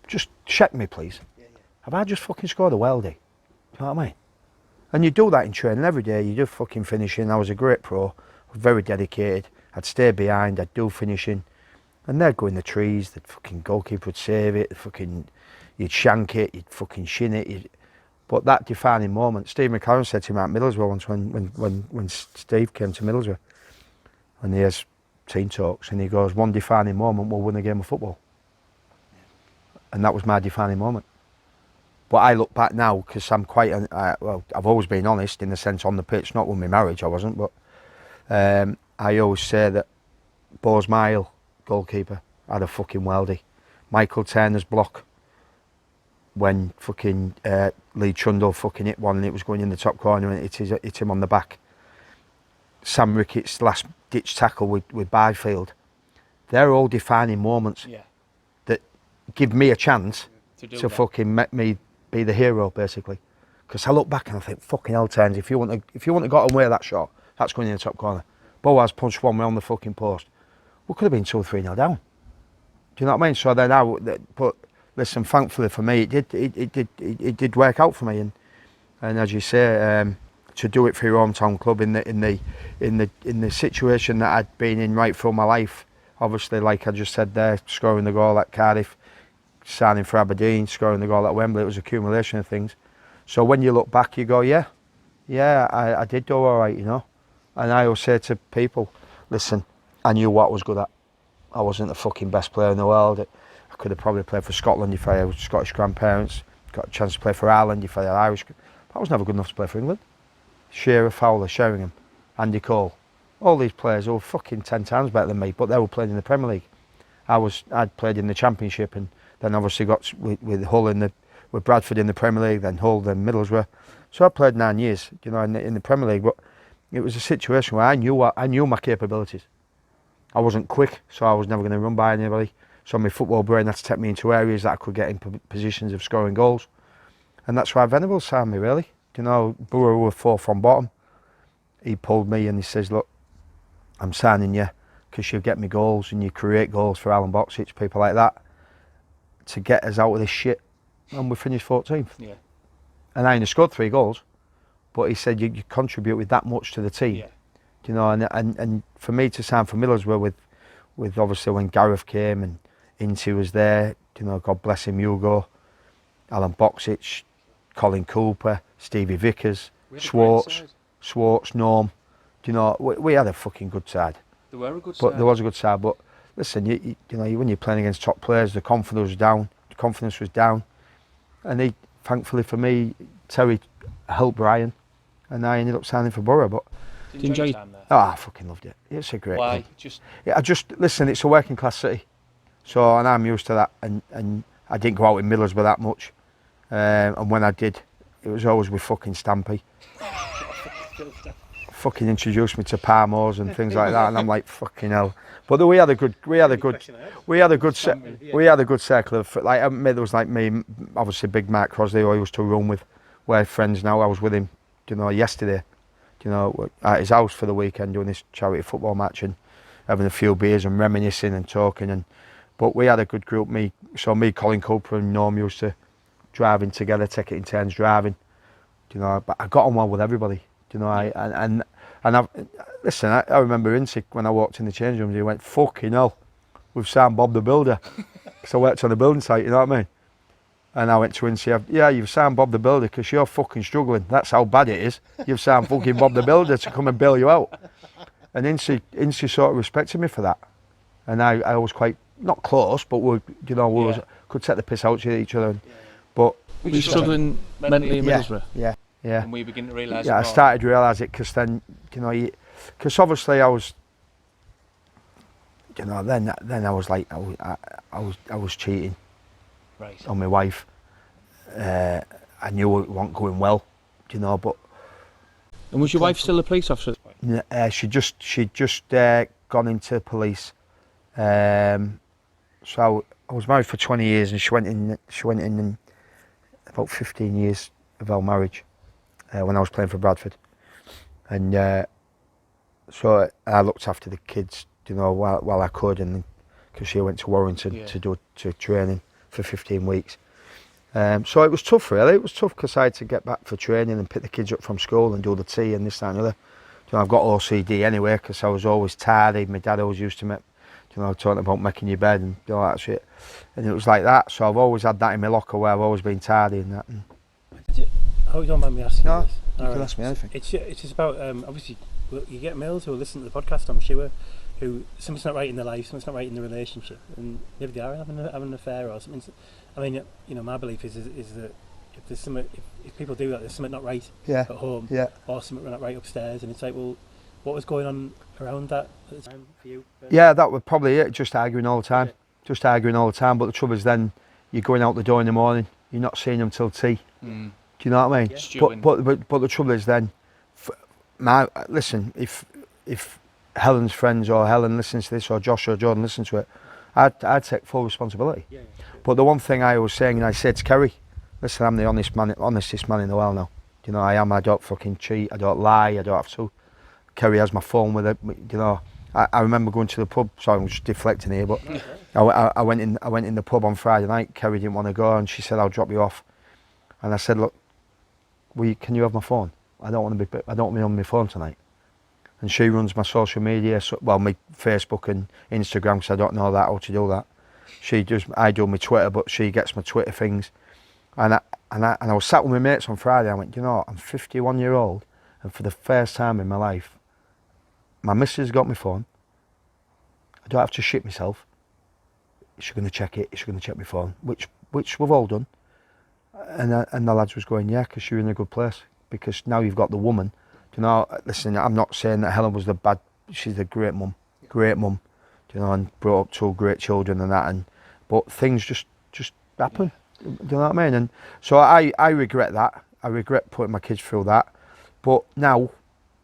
Just check me, please. Have I just fucking scored a worldie? Do you know what I mean? And you do that in training every day. You do fucking finishing. I was a great pro, very dedicated. I'd stay behind. I'd do finishing, and they'd go in the trees. The fucking goalkeeper would save it. You'd shank it. You'd fucking shin it. But that defining moment, Steve McLaren said to me at Middlesbrough once when Steve came to Middlesbrough, and he has team talks, and he goes, one defining moment will win a game of football. And that was my defining moment. But I look back now, because I'm quite, I've always been honest in the sense on the pitch, not with my marriage, I wasn't, but I always say that Bose Mile, goalkeeper, had a fucking worldie. Michael Turner's block, when fucking Lee Trundle fucking hit one and it was going in the top corner and it hit him on the back. Sam Rickett's last ditch tackle with Byfield. They're all defining moments that give me a chance to fucking make me be the hero, basically. Because I look back and I think, fucking hell, Turns, if you wouldn't have got away that shot, that's going in the top corner. Boaz punched one round the fucking post. We could have been 2-3-0 down. Do you know what I mean? So then but listen, thankfully for me, it did work out for me, and as you say, to do it for your hometown club in the situation that I'd been in right through my life. Obviously, like I just said there, scoring the goal at Cardiff, signing for Aberdeen, scoring the goal at Wembley, it was accumulation of things. So when you look back, you go, yeah, I did do all right, you know. And I always say to people, listen, I knew what I was good at. I wasn't the fucking best player in the world. I could have probably played for Scotland if I had Scottish grandparents, got a chance to play for Ireland if I had Irish. But I was never good enough to play for England. Shearer, Fowler, Sheringham, Andy Cole, all these players who were fucking 10 times better than me, but they were playing in the Premier League. I'd played in the Championship, and then obviously got with Hull with Bradford in the Premier League, then Hull, then Middlesbrough. So I played 9 years, you know, in the Premier League. But it was a situation where I knew my capabilities. I wasn't quick, so I was never going to run by anybody. So my football brain had to take me into areas that I could get in positions of scoring goals, and that's why Venables signed me, really. You know, Borough were 4th from bottom. He pulled me and he says, look, I'm signing you because you get me goals and you create goals for Alan Boxic, people like that, to get us out of this shit. And we finished 14th. Yeah. And I only scored 3 goals, but he said you contribute with that much to the team. Yeah. You know, and for me to sign for Middlesbrough with obviously when Gareth came and Inti was there, you know, God bless him, Hugo, Alan Boxic, Colin Cooper, Stevie Vickers, Schwartz, Norm. You know, we had a fucking good side. There were a good side. There was a good side, but listen, you know, when you're playing against top players, the confidence was down. And thankfully for me, Terry helped Brian, and I ended up signing for Borough. But did you enjoy your time there? Oh, I fucking loved it. It's a great Why? club. Listen, it's a working class city, so and I'm used to that. And I didn't go out in Middlesbrough that much, and when I did, it was always with fucking Stampy. Fucking introduced me to Parmos and things like that, and I'm like, fucking hell. But we had a good circle of, like, there was like me, obviously Big Mark Crosley, who I used to run with. We're friends now. I was with him, you know, yesterday, you know, at his house for the weekend doing this charity football match and having a few beers and reminiscing and talking. But we had a good group. Me, Colin Cooper and Norm used to driving together, take it in turns driving. You know, but I got on well with everybody. You know, listen, I remember Insick when I walked in the change rooms, he went, fucking hell, we've signed Bob the Builder. Because I worked on the building site, you know what I mean? And I went to Insick, yeah, you've signed Bob the Builder because you're fucking struggling. That's how bad it is. You've signed fucking Bob the Builder to come and bail you out. And Insick sort of respected me for that. And I was quite, not close, but we could take the piss out of each other. But were you struggling mentally in Middlesbrough? Yeah. And we begin to realise it. Yeah, I started to realise it because then, you know, because obviously I was, you know, then I was like, I was cheating on my wife. I knew it wasn't going well, you know, but. And was your wife still a police officer at this point? She'd just gone into police. So I was married for 20 years, and she went in about 15 years of our marriage. When I was playing for Bradford, and so I looked after the kids, you know, while I could, and because she went to Warrington to training for 15 weeks. So it was tough, really. It was tough because I had to get back for training and pick the kids up from school and do the tea and this, that and the other. I've got OCD anyway because I was always tardy. My dad always used to make, talking about making your bed and all that shit. And it was like that. So I've always had that in my locker where I've always been tardy and that. And I hope you don't mind me asking no, this. you can ask me anything. It's just about, obviously, you get males who listen to the podcast, I'm sure, who something's not right in their life, something's not right in the relationship, and maybe they are having an affair or something. I mean, my belief is that if there's something, if people do that, there's something not right at home, or something not right upstairs, and it's like, well, what was going on around that at the time for you? Yeah, that was probably it. Just arguing all the time. Just arguing all the time. But the trouble is, then you're going out the door in the morning. You're not seeing them till tea. Do you know what I mean? Yeah. But the trouble is, then, listen, if Helen's friends or Helen listens to this or Josh or Jordan listen to it, I'd take full responsibility. Yeah. But the one thing I was saying, and I said to Kerry, listen, I'm the honestest man in the world now. I am. I don't fucking cheat. I don't lie. I don't have to. Kerry has my phone with it. I remember going to the pub. Sorry, I'm just deflecting here, but I went in the pub on Friday night. Kerry didn't want to go, and she said, "I'll drop you off." And I said, "Look, can you have my phone? I don't want to be on my phone tonight." And she runs my social media, my Facebook and Instagram, because I don't know how to do that. I do my Twitter, but she gets my Twitter things. And I was sat with my mates on Friday. I went, I'm 51 years old, and for the first time in my life, my missus got my phone. I don't have to shit myself. She's going to check it. She's going to check my phone, which we've all done. And the lads was going, yeah, because you're in a good place. Because now you've got the woman. Listen, I'm not saying that Helen was the bad. She's a great mum, and brought up two great children and that. But things just happen. Do you know what I mean? And so I regret that. I regret putting my kids through that. But now,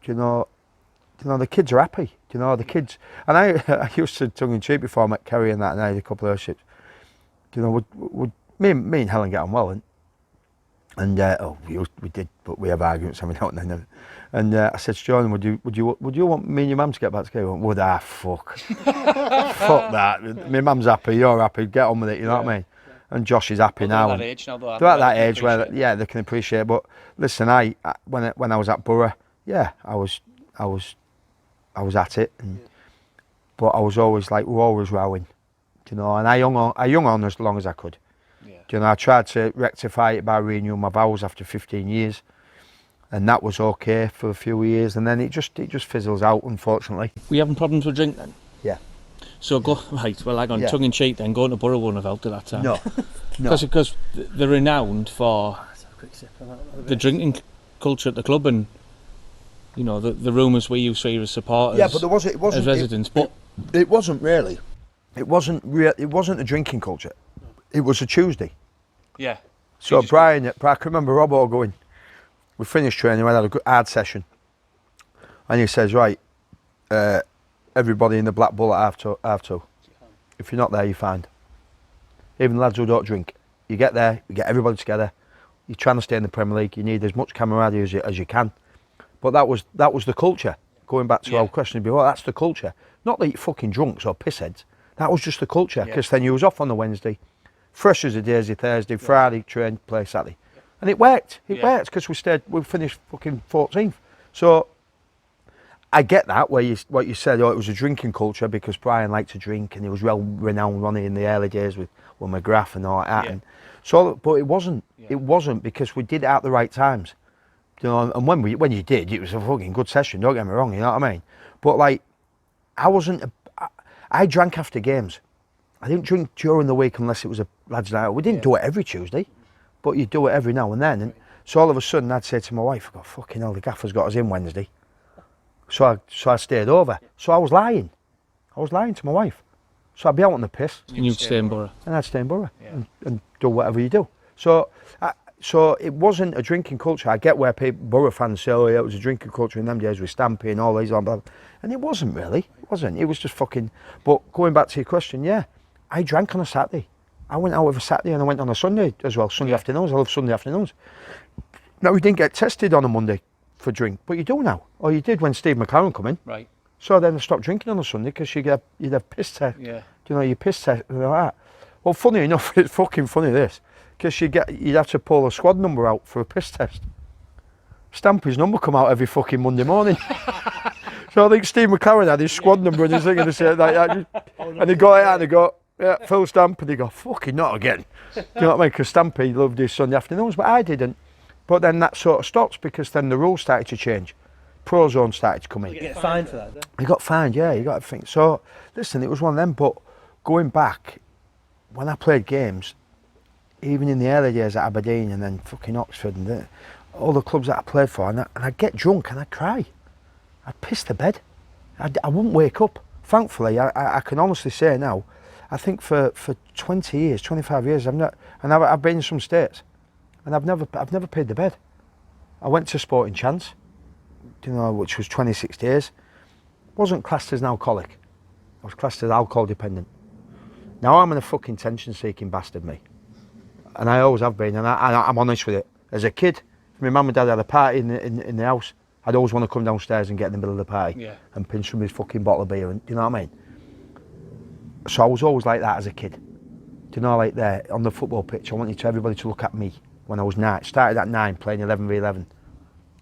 the kids are happy. The kids. And I used to tongue in cheek before I met Kerry and that, and I had a couple of ships. Would me and Helen get on well? And we did, but we have arguments every now and then. And I said to Jordan, would you want me and your mum to get back together? He went, would I? Fuck. Fuck that. My mum's happy, you're happy, get on with it, you know what I mean? And Josh is happy now. They're at that age now, though. They're at that age where, they can appreciate it. But listen, when I was at Borough, I was at it. But I was always we're always rowing, and I hung on as long as I could. I tried to rectify it by renewing my vows after 15 years, and that was okay for a few years, and then it just fizzles out, unfortunately. Were you having problems with drink then? Yeah. So tongue in cheek then, going to Borough wouldn't have helped at that time. No. Because they're renowned for the drinking culture at the club, and the rumours we used to hear as supporters. Yeah, but it wasn't as residents. It wasn't really. It wasn't a drinking culture. It was a Tuesday. Yeah. So Brian, I can remember Robbo going, we finished training, we had a good hard session. And he says, right, everybody in the Black Bull at half two. If you're not there, you're fined. Even lads who don't drink. You get there, you get everybody together. You're trying to stay in the Premier League, you need as much camaraderie as you can. But that was the culture. Going back to our question before, that's the culture. Not that you're fucking drunks or pissheads. That was just the culture. Because then you was off on the Wednesday, fresh as a daisy Thursday, Friday, train, play Saturday. And it worked. It worked because we finished fucking 14th. So I get that, what you said, it was a drinking culture because Brian liked to drink and he was well renowned, Ronnie, in the early days with McGrath and all that. And so, but it wasn't. It wasn't because we did it at the right times. And when you did, it was a fucking good session, don't get me wrong, you know what I mean? But I drank after games. I didn't drink during the week unless it was a lads' night out. We didn't do it every Tuesday, but you do it every now and then. And so all of a sudden I'd say to my wife, "God, fucking hell, the gaffer's got us in Wednesday." So I stayed over. So I was lying. To my wife. So I'd be out on the piss. And you'd stay in Borough. And I'd stay in Borough and do whatever you do. So it wasn't a drinking culture. I get where Borough fans say, oh yeah, it was a drinking culture in them days with Stampy and all these, blah, blah. And it wasn't really. It wasn't. It was just fucking... But going back to your question, I drank on a Saturday. I went out with a Saturday and I went on a Sunday as well, Sunday afternoons. I love Sunday afternoons. Now, we didn't get tested on a Monday for drink, but you do now. Or you did when Steve McLaren come in. Right. So then I stopped drinking on a Sunday because you'd have piss test. Do you know, your piss test and all that. Well, funny enough, it's fucking funny this, because you'd have to pull a squad number out for a piss test. Stampy's number come out every fucking Monday morning. So I think Steve McLaren had his squad number and he's thinking to say like that. And he go like that and he go, yeah, Phil Stamp, and he go, fucking not again. Do you know what I mean? Because Stampy loved his Sunday afternoons, but I didn't. But then that sort of stops because then the rules started to change. Pro zone started to come in. You get fined for that, then? You got fined, yeah, you got to think. So, listen, it was one of them, but going back, when I played games, even in the early days at Aberdeen and then fucking Oxford and all the clubs that I played for, and I'd get drunk and I'd cry. I'd piss the bed. I wouldn't wake up. Thankfully, I can honestly say now, I think for 20 years, 25 years, I've been in some states, and I've never paid the bed. I went to Sporting Chance, you know, which was 26 days. Wasn't classed as an alcoholic. I was classed as alcohol dependent. Now I'm a fucking tension-seeking bastard, me, and I always have been, and I'm honest with it. As a kid, if my mum and dad had a party in the house, I'd always want to come downstairs and get in the middle of the party and pinch somebody's fucking bottle of beer, and do you know what I mean? So I was always like that as a kid. Do you know, like there on the football pitch, I wanted everybody to look at me when I was 9. Started at 9 playing 11v11.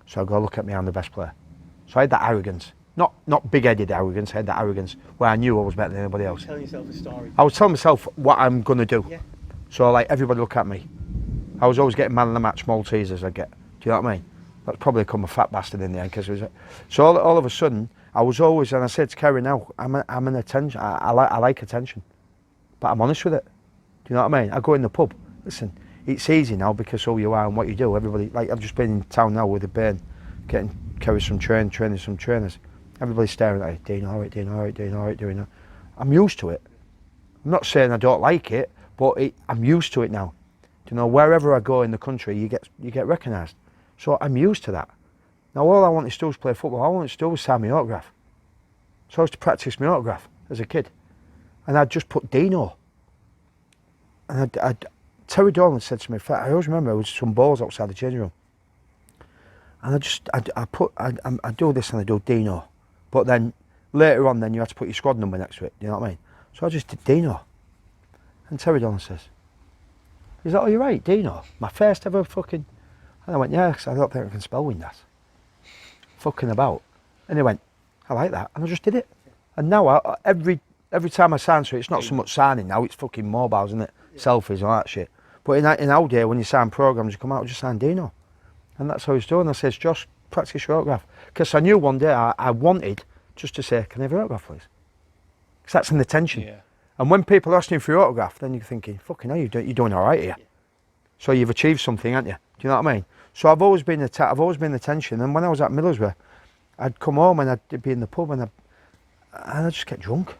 So I go, look at me, I'm the best player. So I had that arrogance. Not big-headed arrogance, I had that arrogance where I knew I was better than anybody else. Telling yourself a story. I was telling myself what I'm going to do. Yeah. So like, everybody look at me. I was always getting man of the match Maltesers I'd get. Do you know what I mean? That's probably become a fat bastard in the end. So all of a sudden, I was always, and I said to Kerry now, I'm an attention, I like attention. But I'm honest with it. Do you know what I mean? I go in the pub. Listen, it's easy now because who you are and what you do. Everybody, like I've just been in town now with a burn, getting Kerry some training some trainers. Everybody's staring at you, doing all right, doing that. I'm used to it. I'm not saying I don't like it, but I'm used to it now. Do you know, wherever I go in the country, you get recognised. So I'm used to that. Now all I wanted to do was play football. All I wanted to do was sign my autograph. So I was to practice my autograph as a kid. And I'd just put Dino. And Terry Dolan said to me, I always remember there was some balls outside the changing room. And I do this and I do Dino. But then later on then you had to put your squad number next to it, you know what I mean? So I just did Dino. And Terry Dolan says, is that all you write, Dino? My first ever fucking... And I went, yeah, because I don't think I can spell Windass. Fucking about. And he went, I like that. And I just did it. And now every time I sign to it, it's not so much signing now, it's fucking mobiles, isn't it? Yeah. Selfies and all that shit. But in our day, when you sign programs, you come out and just sign Dino. And that's how he's doing. I says, Josh, practice your autograph. Because I knew one day I wanted just to say, can I have your autograph, please? Because that's an attention. Yeah. And when people are asking for your autograph, then you're thinking, fucking hell, you're doing all right here. Yeah. So you've achieved something, haven't you? Do you know what I mean? So I've always been the tension. And when I was at Middlesbrough, I'd come home and I'd be in the pub and I'd just get drunk.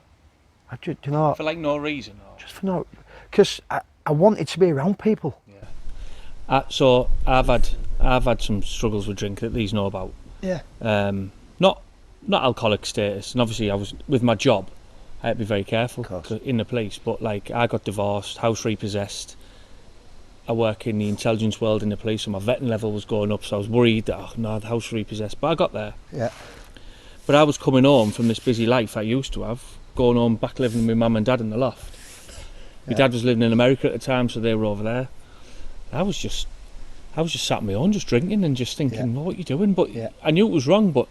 You know, for like no reason? Or? Just for no... Because I wanted to be around people. Yeah. So I've had some struggles with drink that these know about. Yeah. Not alcoholic status, and obviously I was with my job. I had to be very careful in the police. But like I got divorced, house repossessed. I work in the intelligence world in the police, so my vetting level was going up. So I was worried that the house repossessed. But I got there. Yeah. But I was coming home from this busy life I used to have, going home back living with my mum and dad in the loft. My dad was living in America at the time, so they were over there. I was just sat on my own, just drinking and just thinking, what are you doing? But I knew it was wrong, but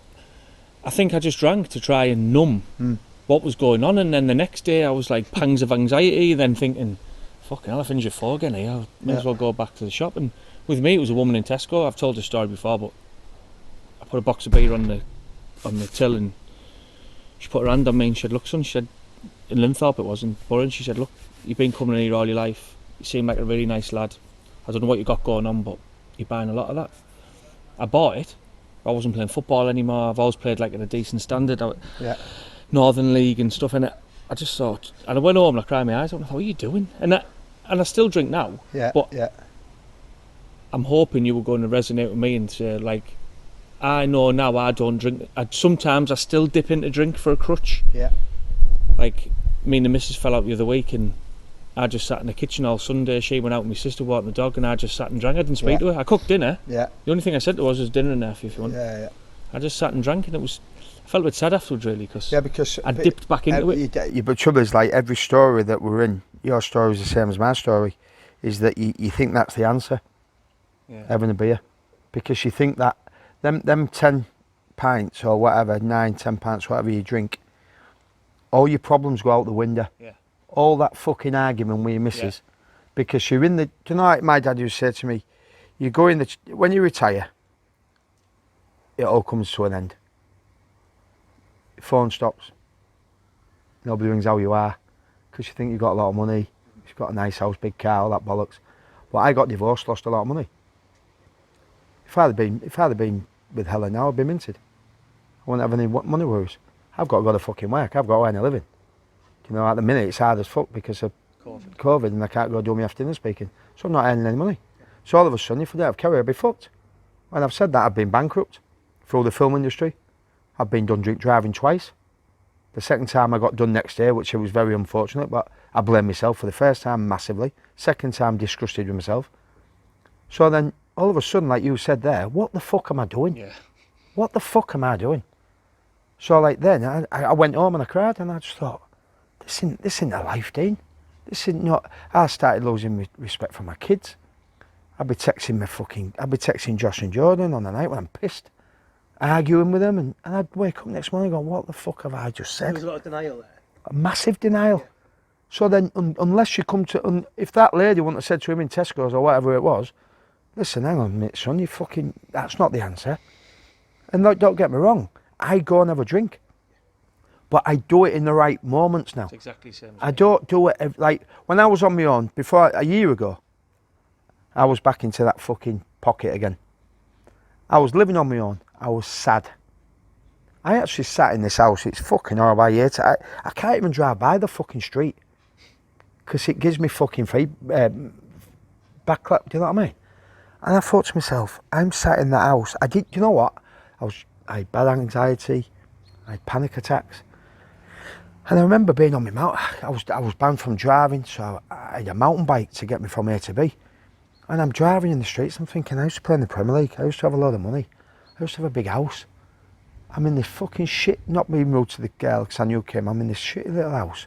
I think I just drank to try and numb what was going on. And then the next day I was like pangs of anxiety, then thinking, fucking hell, I finished at 4 again here. I may as well go back to the shop. And with me, it was a woman in Tesco. I've told this story before, but I put a box of beer on the till and she put her hand on me and she said, look son, she said, in Linthorpe it was, in Burren, she said, look, you've been coming in here all your life. You seem like a really nice lad. I don't know what you got going on, but you're buying a lot of that. I bought it. I wasn't playing football anymore. I've always played like at a decent standard. Northern League and stuff. And I just thought, and I went home and I cried my eyes out and I thought, what are you doing? And I still drink now. But I'm hoping you were going to resonate with me and say, like, I know now I don't drink. Sometimes I still dip into drink for a crutch. Yeah. Like, me and the missus fell out the other week and I just sat in the kitchen all Sunday. She went out with my sister walking the dog and I just sat and drank. I didn't speak to her. I cooked dinner. Yeah. The only thing I said to her was, there's dinner in there if you want. Yeah. I just sat and drank and it was... I felt a bit sad afterwards, really, because because I dipped back into it. But trouble is, like, every story that we're in, your story is the same as my story, is that you think that's the answer, having a beer, because you think that them 10 pints or whatever, 10 pints, whatever you drink, all your problems go out the window. Yeah. All that fucking argument with your missus, because you're in the. Do you know, like my dad used to say to me, you go in the when you retire, it all comes to an end. Phone stops. Nobody rings how you are, because you think you've got a lot of money, you've got a nice house, big car, all that bollocks. But I got divorced, lost a lot of money. If I'd have been with Helen now, I'd be minted. I wouldn't have any money worries. I've got to go to fucking work. I've got to earn a living. You know, at the minute it's hard as fuck because of COVID and I can't go do my afternoon speaking. So I'm not earning any money. So all of a sudden, if I don't have carry, I'd be fucked. And I've said that, I've been bankrupt through the film industry. I've been done drink driving twice. The second time I got done next day, which was very unfortunate, but I blame myself for the first time massively. Second time, disgusted with myself. So then, all of a sudden, like you said there, what the fuck am I doing? Yeah. What the fuck am I doing? So like then, I went home and I cried and I just thought, this isn't a life, Dean. This isn't not. I started losing respect for my kids. I'd be texting Josh and Jordan on the night when I'm pissed, arguing with them, and I'd wake up next morning and go, what the fuck have I just said? There was a lot of denial there. A massive denial. Yeah. So then, unless you come to, if that lady wouldn't have said to him in Tesco's or whatever it was, listen, hang on a minute, son, that's not the answer. And don't get me wrong, I go and have a drink. But I do it in the right moments now. It's exactly the same. I don't do it, like, when I was on my own, a year ago, I was back into that fucking pocket again. I was living on my own. I was sad. I actually sat in this house. It's fucking horrible. I can't even drive by the fucking street because it gives me fucking backlash. Do you know what I mean? And I thought to myself, I'm sat in that house. You know what? I had bad anxiety. I had panic attacks. And I remember being on my mountain. I was banned from driving, so I had a mountain bike to get me from A to B. And I'm driving in the streets. I'm thinking, I used to play in the Premier League. I used to have a lot of money. I used to have a big house. I'm in this fucking shit, not being rude to the girl because I knew Kim, I'm in this shitty little house.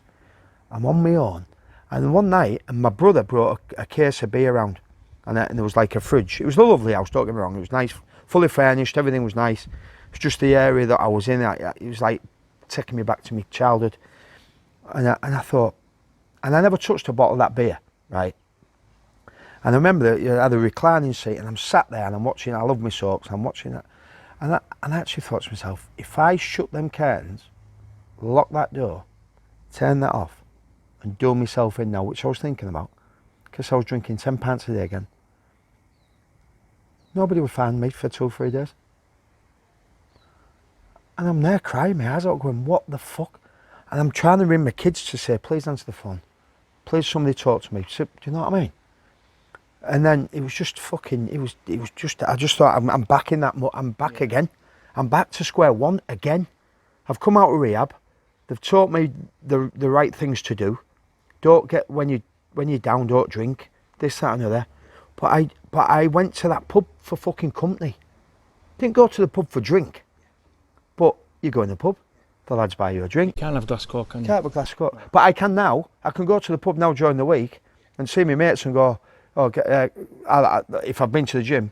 I'm on my own. And one night, and my brother brought a case of beer around. And there was like a fridge. It was a lovely house, don't get me wrong. It was nice, fully furnished, everything was nice. It's just the area that I was in. It was like taking me back to my childhood. And I thought, and I never touched a bottle of that beer, right? And I remember that I had a reclining seat and I'm sat there and I'm watching, I love my soaps, I'm watching that. And I actually thought to myself, if I shut them curtains, lock that door, turn that off, and do myself in now, which I was thinking about, because I was drinking 10 pints a day again, nobody would find me for 2 or 3 days. And I'm there crying my eyes out going, what the fuck? And I'm trying to ring my kids to say, please answer the phone. Please somebody talk to me. Do you know what I mean? And then it was just fucking, it was just, I just thought, I'm back in that, I'm back again. I'm back to square one again. I've come out of rehab. They've taught me the right things to do. Don't get, when you're down, don't drink. This, that and the other. But I went to that pub for fucking company. Didn't go to the pub for drink. But you go in the pub, the lads buy you a drink. You can't have a glass of Coke, can you? Can't have a glass of Coke. But I can now. I can go to the pub now during the week and see my mates and go, oh, if I've been to the gym,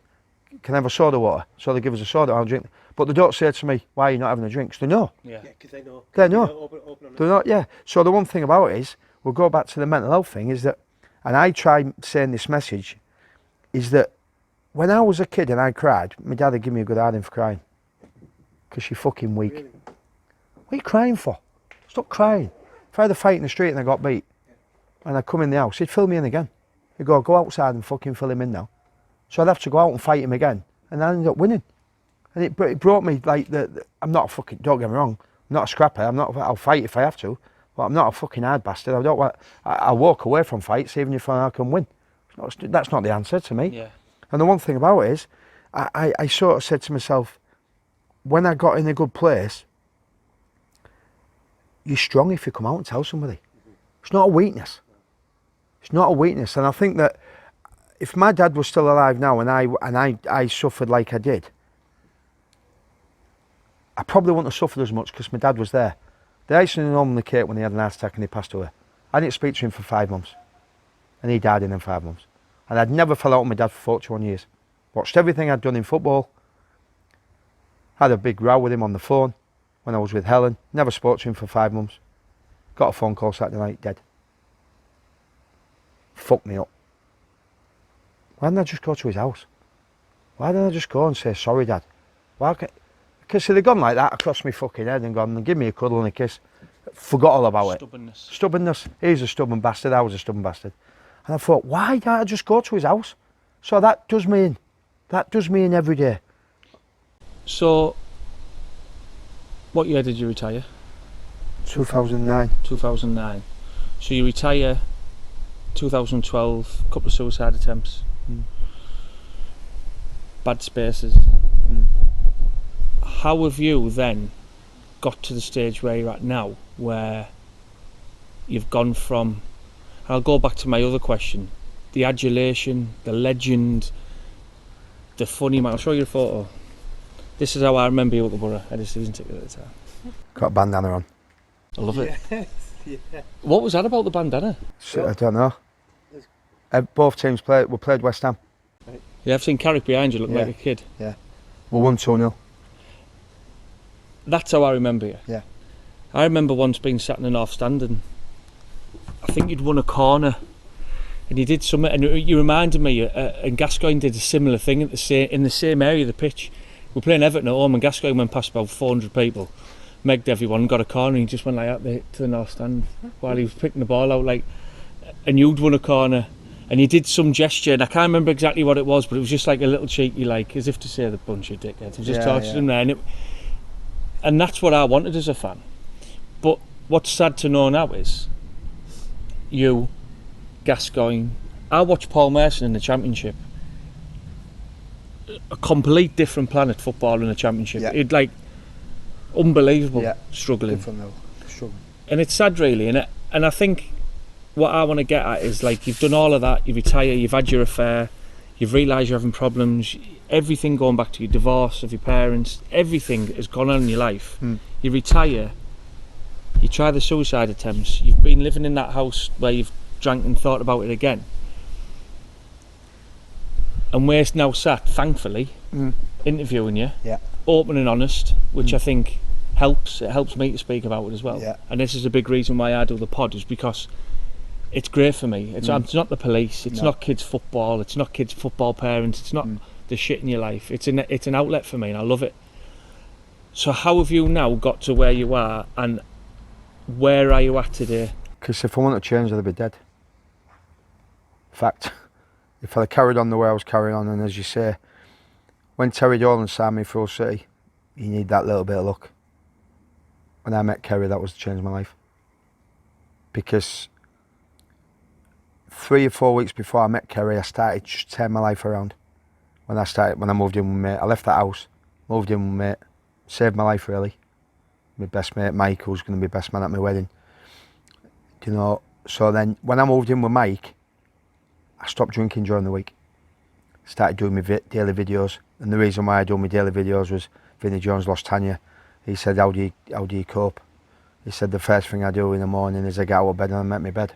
can I have a soda water? So they give us a soda, I'll drink. But they don't say to me, why are you not having a drink? So they know. Yeah, because they know. They know. Open on They're not, yeah. So the one thing about it is, we'll go back to the mental health thing, is that, and I try saying this message, is that when I was a kid and I cried, my dad would give me a good hiding for crying. Because you're fucking weak. Really? What are you crying for? Stop crying. If I had a fight in the street and I got beat, and I come in the house, he'd fill me in again. He'd go outside and fucking fill him in now. So I'd have to go out and fight him again, and I ended up winning. And it brought me like I'm not a fucking, don't get me wrong, I'm not a scrapper. I'll fight if I have to, but I'm not a fucking hard bastard. I walk away from fights even if I can win. That's not the answer to me. Yeah. And the one thing about it is, I sort of said to myself, when I got in a good place, you're strong if you come out and tell somebody. It's not a weakness. It's not a weakness. And I think that if my dad was still alive now and I suffered like I did, I probably wouldn't have suffered as much because my dad was there. The icing on the cake when he had an heart attack and he passed away. I didn't speak to him for 5 months. And he died in them 5 months. And I'd never fell out with my dad for 41 years. Watched everything I'd done in football. Had a big row with him on the phone when I was with Helen. Never spoke to him for 5 months. Got a phone call Saturday night, dead. Fucked me up. Why didn't I just go to his house? Why didn't I just go and say, sorry, Dad? Why can't... Because if they'd gone like that across my fucking head and gone and give me a cuddle and a kiss, forgot all about it. Stubbornness. He's a stubborn bastard, I was a stubborn bastard. And I thought, why can't I just go to his house? So that does me in. That does me in every day. So, what year did you retire? 2009. 2009. So you retire 2012, couple of suicide attempts. Bad spaces. How have you then got to the stage where you're at now, where you've gone from, and I'll go back to my other question, the adulation, the legend, the funny man. I'll show you a photo. This is how I remember you at the Borough. I had a season ticket at the time. Got a bandana on. I love it. Yeah. What was that about the bandana? So, I don't know. Both teams played West Ham. Yeah, I've seen Carrick behind you looking Yeah. like a kid. Yeah. We won 2-0. That's how I remember you. Yeah. I remember once being sat in the North Stand and I think you'd won a corner and you did something, and you reminded me, and Gascoigne did a similar thing in the same area of the pitch. We were playing Everton at home and Gascoigne went past about 400 people, megged everyone, got a corner, and he just went like out there to the North Stand while he was picking the ball out, like, and you'd won a corner and you did some gesture, and I can't remember exactly what it was, but it was just like a little cheeky, like, as if to say, the bunch of dickheads. I just tortured him there, and that's what I wanted as a fan. But what's sad to know now is you, Gascoigne, I watched Paul Merson in the Championship, a complete different planet football in the Championship. Yeah. It like unbelievable, Yeah. struggling. Different level. Struggling. And it's sad really, and I think what I want to get at is, like, you've done all of that, you retire, you've had your affair, you've realised you're having problems, everything going back to your divorce of your parents, everything has gone on in your life. You retire, you try the suicide attempts, you've been living in that house where you've drank and thought about it again, and we're now sat, thankfully, interviewing you, open and honest, which I think helps. It helps me to speak about it as well. Yeah. And this is a big reason why I do the pod, is because it's great for me. It's not the police, it's not kids football, it's not kids football parents, it's not the shit in your life. It's an outlet for me and I love it. So how have you now got to where you are, and where are you at today? Because if I wanted to change, I'd be dead. Fact. If I'd carried on the way I was carrying on, and as you say, when Terry Dolan signed me for Hull City, you need that little bit of luck. When I met Kerry, that was to change my life. Because 3 or 4 weeks before I met Kerry, I started just turning my life around. When I moved in with mate, I left that house, moved in with mate, saved my life really. My best mate Mike, who's going to be best man at my wedding. You know, so then when I moved in with Mike, I stopped drinking during the week. Started doing my daily videos, and the reason why I do my daily videos was Vinnie Jones lost Tanya. He said, how do you cope? He said, the first thing I do in the morning is I get out of bed and I make my bed.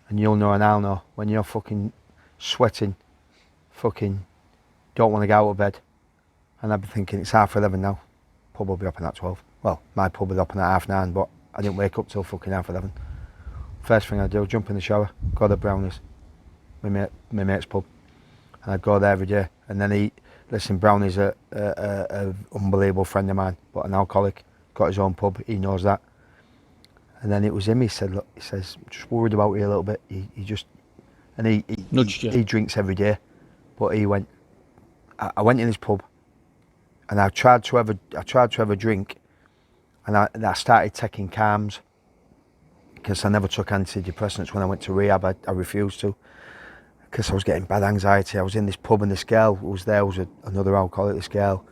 And you'll know and I'll know, when you're fucking sweating, fucking don't want to get out of bed. And I've been thinking, it's 11:30 now. Pub will be open at 12. Well, my pub will be open at 9:30, but I didn't wake up till fucking 11:30. First thing I do, jump in the shower, go to Brownies, my mate's pub, and I'd go there every day. And then Brownie's a unbelievable friend of mine, but an alcoholic, got his own pub, he knows that. And then it was him, he said, look, he says, just worried about you a little bit. He Nudged you. He drinks every day, but he went, I went in his pub, and I tried to have a drink, and I started taking calms, because I never took antidepressants when I went to rehab. I refused to, because I was getting bad anxiety. I was in this pub and this girl who was there was another alcoholic, this girl,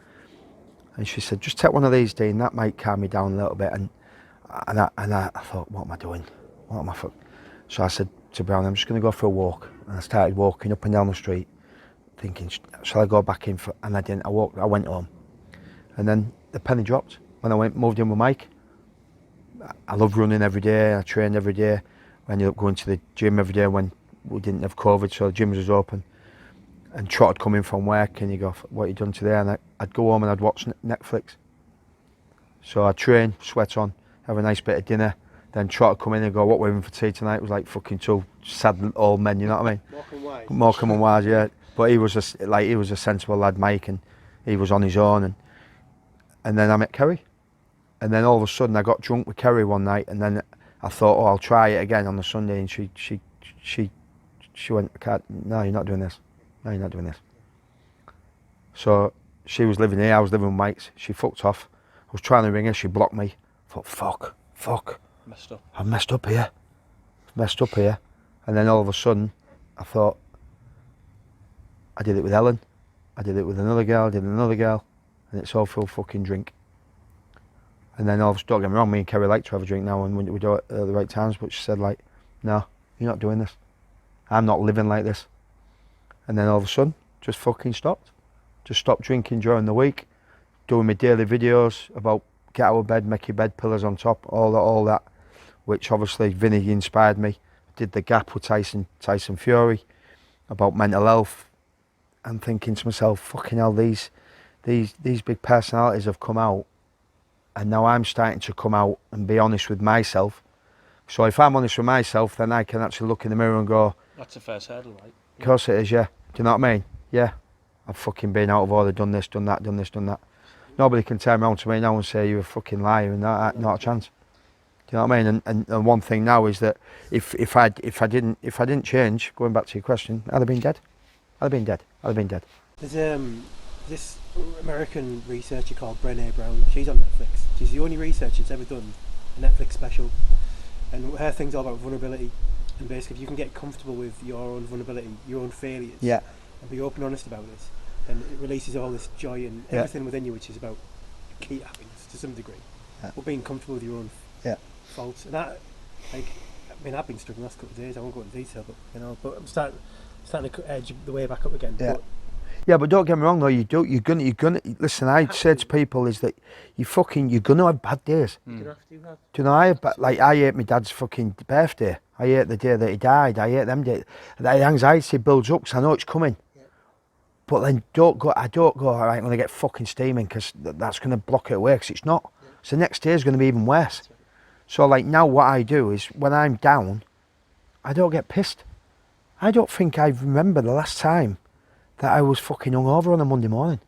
and she said, just take one of these, Dean, that might calm me down a little bit. And I thought, what am I doing? So I said to Brown, I'm just going to go for a walk. And I started walking up and down the street, thinking, shall I go back in? And I didn't. I went home. And then the penny dropped when I moved in with Mike. I loved running every day. I trained every day. I ended up going to the gym every day when we didn't have COVID, so the gyms was open. And Trot would come in from work and he'd go, what have you done today? And I'd go home and I'd watch Netflix. So I'd train, sweat on, have a nice bit of dinner. Then Trot would come in and go, what we're having for tea tonight? It was like fucking two sad old men, you know what I mean? Morecambe and Wise, yeah. But he was a sensible lad, Mike, and he was on his own. And then I met Kerry. And then all of a sudden I got drunk with Kerry one night, and then I thought, I'll try it again on the Sunday. And she went, no, you're not doing this. No, you're not doing this. So she was living here, I was living with Mike's. She fucked off. I was trying to ring her, she blocked me. I thought, fuck. Messed up. I've messed up here. And then all of a sudden, I thought, I did it with Ellen. I did it with another girl, and it's all full fucking drink. And then all of a sudden, don't get me wrong, me and Kerry like to have a drink now, and we do it at the right times, but she said like, no, you're not doing this. I'm not living like this. And then all of a sudden, just fucking stopped. Just stopped drinking during the week, doing my daily videos about get out of bed, make your bed pillows on top, all that, which obviously Vinny inspired me. Did the Gap with Tyson Fury about mental health, and thinking to myself, fucking hell, these big personalities have come out, and now I'm starting to come out and be honest with myself. So if I'm honest with myself, then I can actually look in the mirror and go, that's the first hurdle, right? Of course it is, yeah. Do you know what I mean? Yeah. I've fucking been out of order, done this, done that. Nobody can turn around to me now and say you're a fucking liar, and not a chance. Do you know what I mean? And one thing now is that if I didn't change, going back to your question, I'd have been dead. There's this American researcher called Brené Brown. She's on Netflix. She's the only researcher that's ever done a Netflix special, and her thing's all about vulnerability. And basically, if you can get comfortable with your own vulnerability, your own failures, Yeah. and be open and honest about this, then it releases all this joy and everything within you, which is about key happiness to some degree, but being comfortable with your own faults. And that, I've been struggling the last couple of days. I won't go into detail, but I'm starting to edge the way back up again. Yeah. Yeah, but don't get me wrong though. You're gonna listen. I say to people is that you're gonna have bad days. Do you know? I hate my dad's fucking birthday. I hate the day that he died. I hate them days. The anxiety builds up because I know it's coming. Yeah. But then I don't go. All right, I'm gonna get fucking steaming because that's gonna block it away. Because it's not. Yeah. So the next day is gonna be even worse. Right. So like now, what I do is when I'm down, I don't get pissed. I don't think I remember the last time that I was fucking hungover on a Monday morning.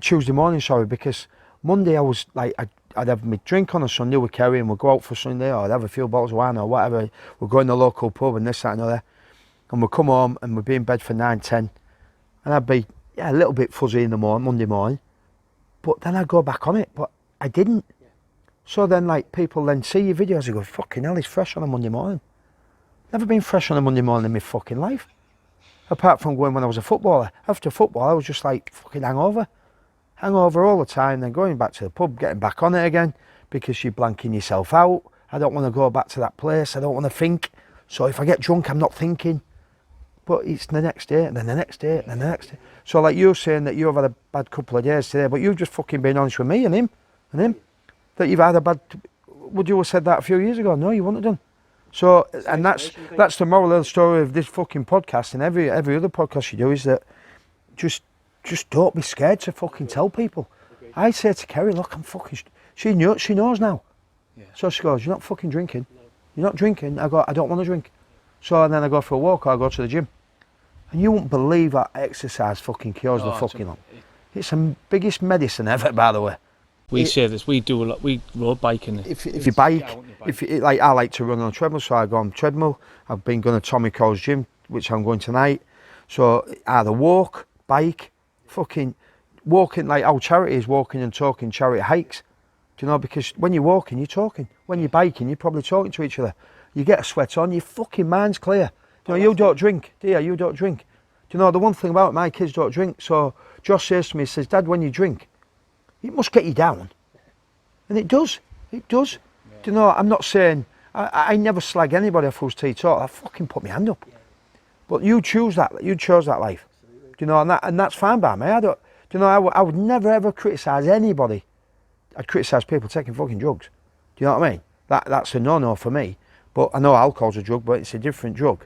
Tuesday morning, sorry, because Monday I was like, I'd have my drink on a Sunday with Kerry and we'd go out for Sunday, or I'd have a few bottles of wine or whatever. We'd go in the local pub and this, that and other. And we'd come home and we'd be in bed for 9, 10. And I'd be a little bit fuzzy in the morning, Monday morning. But then I'd go back on it, but I didn't. Yeah. So then like people then see your videos and go, fucking hell, he's fresh on a Monday morning. Never been fresh on a Monday morning in my fucking life. Apart from going when I was a footballer. After football, I was just like fucking hangover all the time. Then going back to the pub, getting back on it again because you're blanking yourself out. I don't want to go back to that place. I don't want to think. So if I get drunk, I'm not thinking. But it's the next day, and then the next day, and then the next day. So like you're saying that you've had a bad couple of days today, but you've just fucking been honest with me and him, that you've had a bad. Would you have said that a few years ago? No, you wouldn't have done. So, and that's the moral of the story of this fucking podcast and every other podcast you do is that just don't be scared to fucking tell people. Okay. I say to Kerry, look, I'm fucking. She knows now. Yeah. So she goes, you're not fucking drinking. No. You're not drinking. I go, I don't want to drink. So and then I go for a walk or I go to the gym. And you won't believe that exercise fucking cures the fucking lot. It's the biggest medicine ever, by the way. We say this. We do a lot. We road biking. If you bike, I like to run on a treadmill, so I go on treadmill. I've been going to Tommy Cole's gym, which I'm going tonight. So either walk, bike, fucking walking like how charity is walking and talking charity hikes. Do you know? Because when you're walking, you're talking. When you're biking, you're probably talking to each other. You get a sweat on, your fucking mind's clear. You don't drink, do you? You don't drink. Do you know the one thing about it, my kids don't drink. So Josh says to me, he says, Dad, when you drink, it must get you down. And it does. It does. Yeah. Do you know, I'm not saying, I never slag anybody off who's teetotal. I fucking put my hand up. Yeah. But you chose that life. Absolutely. Do you know, and that's fine by me. Do you you know, I would never ever criticise anybody. I'd criticise people taking fucking drugs. Do you know what I mean? That's a no-no for me. But I know alcohol's a drug, but it's a different drug.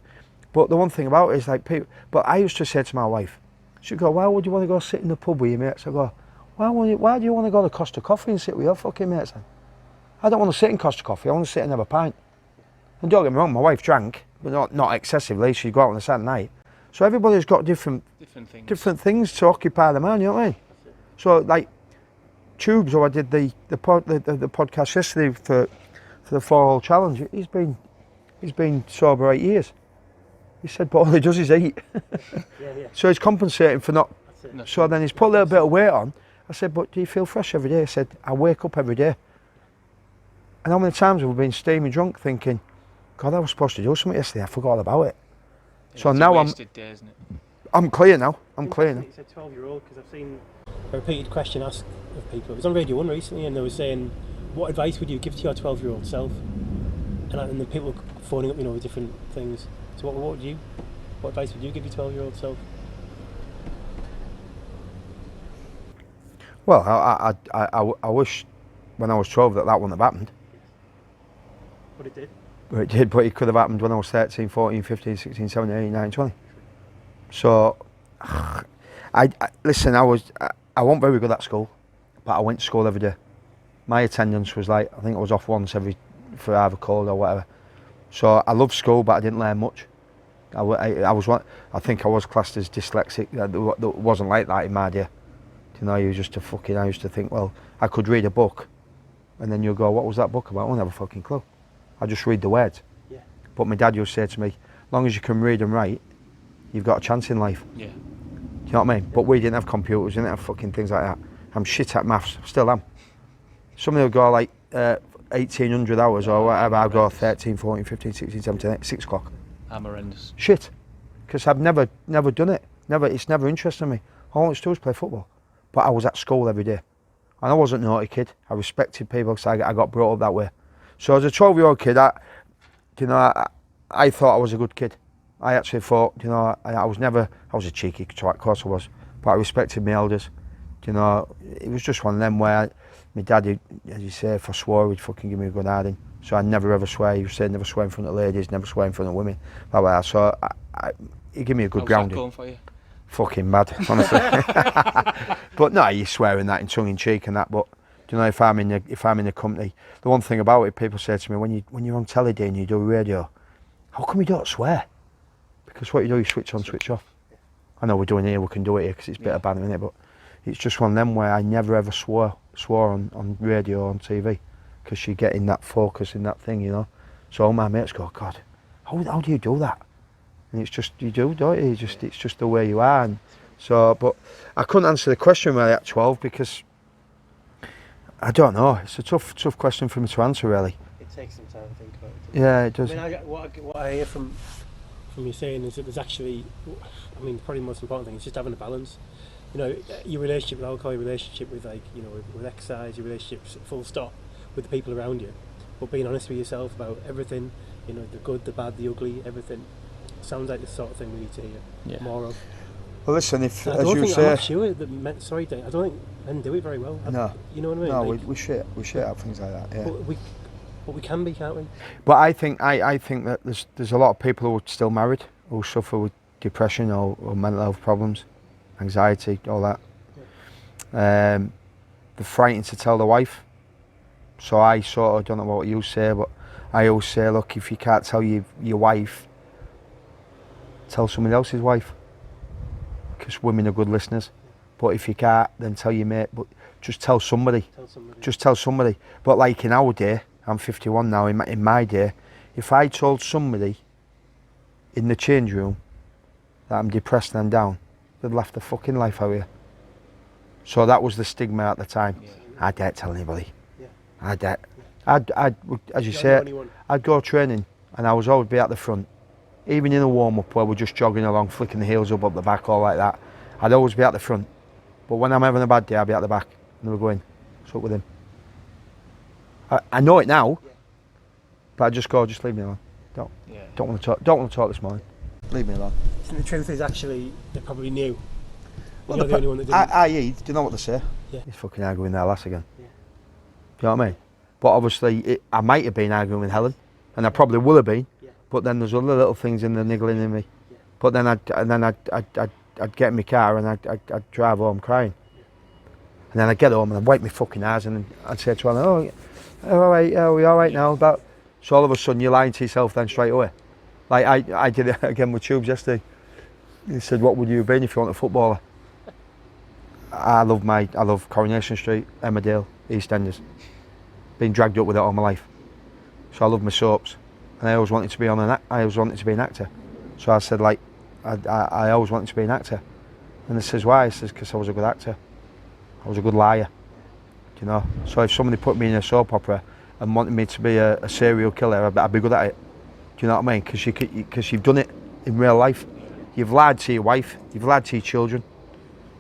But the one thing about it is like people. But I used to say to my wife, she'd go, "Why would you want to go sit in the pub with your mates?" I go, "Why do you want to go to Costa Coffee and sit with your fucking mates then? I don't want to sit in Costa Coffee. I want to sit and have a pint." And don't get me wrong, my wife drank, but not excessively. She'd go out on a Saturday night. So everybody's got different things to occupy the mind. You know what I mean? So like Tubes, who I did the podcast yesterday for the 4-hole challenge. He's been sober 8 years. He said, but all he does is eat. So he's compensating for not. So then he's put a little bit of weight on. I said, but do you feel fresh every day? He said, I wake up every day. And how many times have we been steaming drunk thinking, God, I was supposed to do something yesterday, I forgot all about it. Yeah, so now I'm clear now. I'm clear now. It's a 12-year-old, because I've seen a repeated question asked of people. It was on Radio 1 recently, and they were saying, what advice would you give to your 12-year-old self? And the people were phoning up, with different things. So what advice would you give your 12-year-old self? Well, I wish when I was 12 that wouldn't have happened. But it did. But it did, but it could have happened when I was 13, 14, 15, 16, 17, 18, 19, 20. So, listen, I wasn't very good at school, but I went to school every day. My attendance was I think I was off once for either cold or whatever. So I loved school, but I didn't learn much. I think I was classed as dyslexic. It wasn't like that in my day. I used to think, well, I could read a book, and then you'll go, what was that book about? I won't have a fucking clue. I just read the words. Yeah. But my dad used to say to me, as long as you can read and write, you've got a chance in life. Yeah. Do you know what I mean? But we didn't have computers, we didn't have fucking things like that. I'm shit at maths, still am. Somebody will go like 1,800 hours or whatever, I'll go 13, 14, 15, 16, 17, 6 o'clock. I'm horrendous. Shit. Because I've never done it. It's never interested me. All I wanted to do was play football. But I was at school every day. And I wasn't a naughty kid. I respected people because I got brought up that way. So as a 12-year-old kid, I thought I was a good kid. I actually thought, I was a cheeky twat, of course I was. But I respected my elders. It was just one of them where my dad, as you say, if I swore, he'd fucking give me a good hiding. So I never ever swear. He would say never swear in front of ladies, never swear in front of women. So he gave me a good grounding. How's that going for you? Fucking mad, honestly. But no, you swearing that in tongue in cheek and that. But if I'm in the company, the one thing about it, people say to me, when you're on telly and you do radio, how come you don't swear? Because what you do, you switch on, switch off. I know we're doing it here, we can do it here because it's a bit of banter in it, but it's just one of them where I never ever swore on radio or on TV because you get in that focus in that thing, So all my mates go, God, how do you do that? And it's just, you do, don't you? It's just the way you are. And so, but I couldn't answer the question really at 12 because I don't know. It's a tough question for me to answer really. It takes some time to think about it. Yeah, it does. What I hear from you saying is that there's actually, probably the most important thing is just having a balance. Your relationship with alcohol, your relationship with with exercise, your relationships full stop with the people around you, but being honest with yourself about everything, the good, the bad, the ugly, everything. Sounds like the sort of thing we need to hear more of. Well, listen, if I as you say, I'm not sure that men, sorry, Dave, I don't think men do it very well. No, you know what I mean? No, we shit out things like that. Yeah. But we can be, can't we? But I think that there's a lot of people who are still married who suffer with depression or mental health problems, anxiety, all that. Yeah. They're frightened to tell the wife. So I sort of don't know what you say, but I always say, look, if you can't tell your wife, tell somebody else's wife, because women are good listeners. But if you can't, then tell your mate. But just tell somebody. Just tell somebody. But like in our day, I'm 51 now. In my day, if I told somebody in the change room that I'm depressed and I'm down, they'd laugh the fucking life out of you. So that was the stigma at the time. Yeah. I daren't tell anybody. Yeah. I daren't. I'd as you say, I'd go training and I was always be at the front. Even in a warm-up where we're just jogging along, flicking the heels up the back, all like that, I'd always be at the front. But when I'm having a bad day, I'd be at the back. And we're going, what's up with him? I know it now, but I just go, just leave me alone. Don't want to talk this morning. Leave me alone. The truth is, actually, they probably knew. You're the only one that didn't. I.e., do you know what they say? Yeah. He's fucking arguing their lass again. Yeah. Do you know what I mean? But obviously, I might have been arguing with Helen, and I probably will have been. Yeah. But then there's other little things in the niggling in me. Yeah. But then I'd get in my car and I'd drive home crying. And then I'd get home and I'd wipe my fucking eyes and I'd say to her, "Oh, all right, are we all right now?" So all of a sudden you're lying to yourself then straight away. Like I did it again with Tubes yesterday. He said, "What would you have been if you weren't a footballer?" I love Coronation Street, Emmerdale, EastEnders. Been dragged up with it all my life. So I love my soaps, and I always wanted to be an actor. So I said, like, I always wanted to be an actor. And he says, "Why?" He says, "Because I was a good actor. I was a good liar." You know. So if somebody put me in a soap opera and wanted me to be a serial killer, I'd be good at it. Do you know what I mean? Because you've done it in real life. You've lied to your wife. You've lied to your children.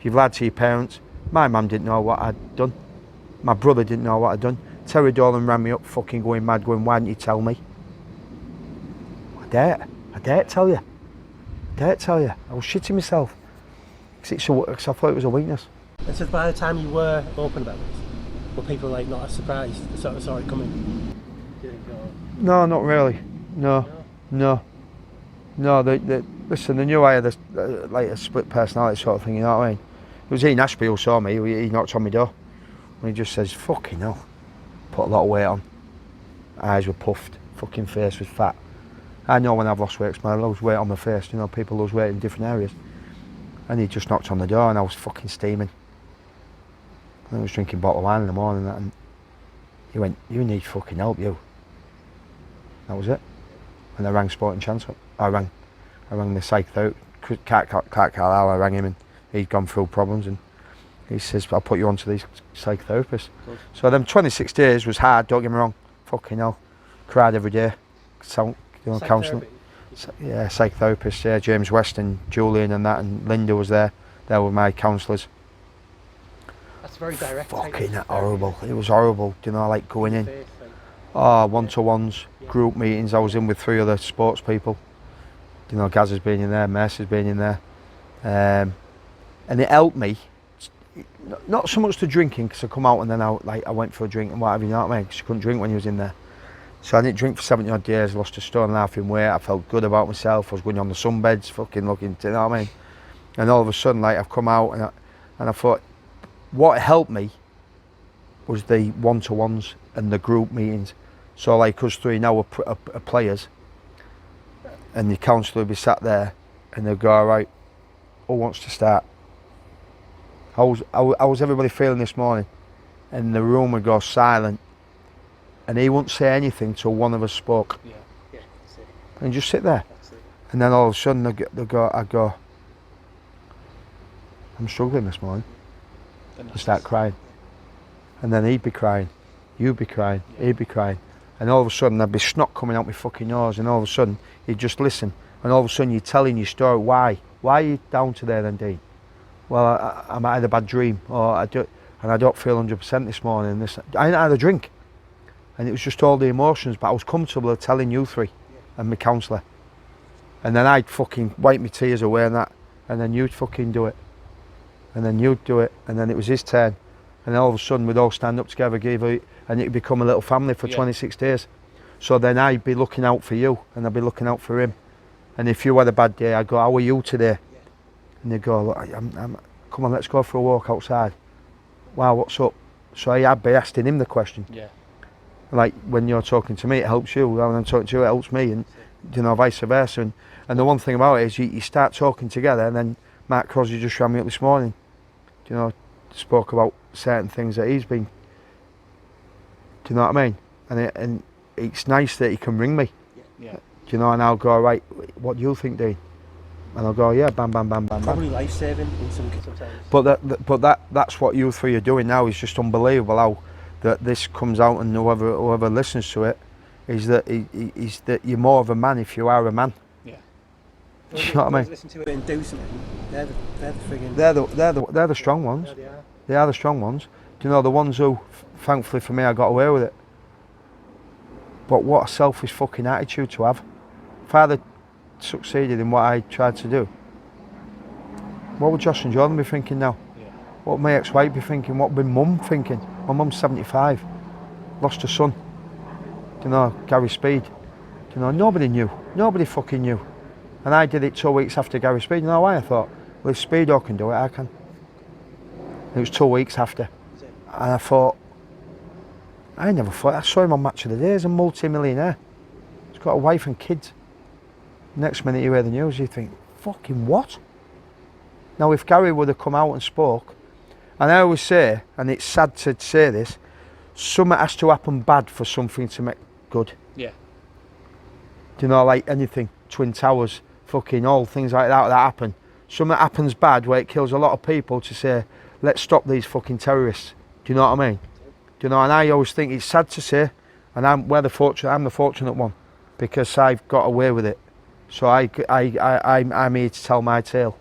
You've lied to your parents. My mum didn't know what I'd done. My brother didn't know what I'd done. Terry Dolan ran me up, fucking going mad, going, "Why didn't you tell me?" I dare tell you. I dare tell you. I was shitting myself. Because I thought it was a weakness. And so by the time you were open about this, were people like not as surprised? They sort of saw it coming? No, not really. No. Listen, they knew I had a split personality sort of thing, you know what I mean? It was Ian Ashby who saw me, he knocked on my door. And he just says, "Fucking hell." Put a lot of weight on. Eyes were puffed, fucking face was fat. I know when I've lost weight, because I lose weight on my face, you know, people lose weight in different areas. And he just knocked on the door and I was fucking steaming. And I was drinking a bottle of wine in the morning and he went, "You need fucking help, you." That was it. And I rang Sporting Chance up. I rang the psychotherapist, Clark Carlisle, I rang him and he'd gone through problems and he says, "I'll put you onto these psychotherapists." Good. So them 26 days was hard, don't get me wrong. Fucking hell. Cried every day. So, you know, counselling. Yeah, psychotherapists, yeah, James West and Julian and that, and Linda was there. They were my counsellors. That's very direct. Fucking horrible. It was horrible, you know, like going in. Oh, one-to-ones, group meetings. I was in with 3 other sports people. You know, Gaz has been in there, Mess has been in there. And it helped me, not so much to drinking, because I come out and then I went for a drink and whatever, you know what I mean? Because you couldn't drink when you was in there. So I didn't drink for 70 odd years, lost 1.5 stone in weight, I felt good about myself, I was going on the sunbeds, fucking looking, you know what I mean? And all of a sudden, like, I've come out and I thought, what helped me was the one-to-ones and the group meetings. So like us 3 now are players, and the counsellor would be sat there and they'd go, "All right, who wants to start?" How was everybody feeling this morning? And the room would go silent. And he wouldn't say anything till one of us spoke. Yeah, that's it. And just sit there. That's it. And then all of a sudden I'd go, "I'm struggling this morning." And start crying. And then he'd be crying, you'd be crying, he'd be crying. And all of a sudden there'd be snot coming out my fucking nose, and all of a sudden he'd just listen. And all of a sudden you're telling your story. Why are you down today then, Dean? "Well, I might have had a bad dream, or I don't feel 100% this morning." I hadn't had a drink. And it was just all the emotions, but I was comfortable at telling you 3 and my counsellor. And then I'd fucking wipe my tears away and that, and then you'd fucking do it. And then you'd do it, and then it was his turn. And all of a sudden we'd all stand up together, and it'd become a little family for 26 days. So then I'd be looking out for you, and I'd be looking out for him. And if you had a bad day, I'd go, "How are you today?" And they'd go, "Come on, let's go for a walk outside." "Wow, what's up?" So I'd be asking him the question. Yeah. Like, when you're talking to me, it helps you. When I'm talking to you, it helps me, and you know, vice versa. And the one thing about it is you start talking together, and then Mark Crosby just rang me up this morning. You know, spoke about certain things that he's been. Do you know what I mean? And it's nice that he can ring me. Yeah. Do you know? And I'll go, "Right, what do you think, Dean?" And I'll go, "Yeah, bam, bam, bam, bam, bam." Probably life-saving in some sometimes. But that's what you 3 are doing now. Is just unbelievable how that this comes out, and whoever listens to it is that you're more of a man if you are a man. Yeah. Do you know what I mean? Listen to it and do something. They're the friggin'. They're the strong ones. Yeah, They are the strong ones. Do you know, the ones who, thankfully for me, I got away with it. But what a selfish fucking attitude to have. If I'd have succeeded in what I tried to do, What would Josh and Jordan be thinking now? What would my ex-wife be thinking? What would my mum thinking? My mum's 75, lost her son. You know, Gary Speed. You know, nobody knew. Nobody fucking knew. And I did it 2 weeks after Gary Speed. You know why? I thought, well, if Speedo can do it, I can. It was 2 weeks after. And I thought, I never thought, I saw him on Match of the Day, he's a multi-millionaire. He's got a wife and kids. Next minute you hear the news, you think, fucking what? Now if Gary would have come out and spoke, and I always say, and it's sad to say this, something has to happen bad for something to make good. Yeah. Do you know, like anything, Twin Towers, fucking all things like that happen. Something happens bad where it kills a lot of people to say, let's stop these fucking terrorists. Do you know what I mean? Do you know, and I always think it's sad to say, and I'm the fortunate one, because I've got away with it. So I'm here to tell my tale.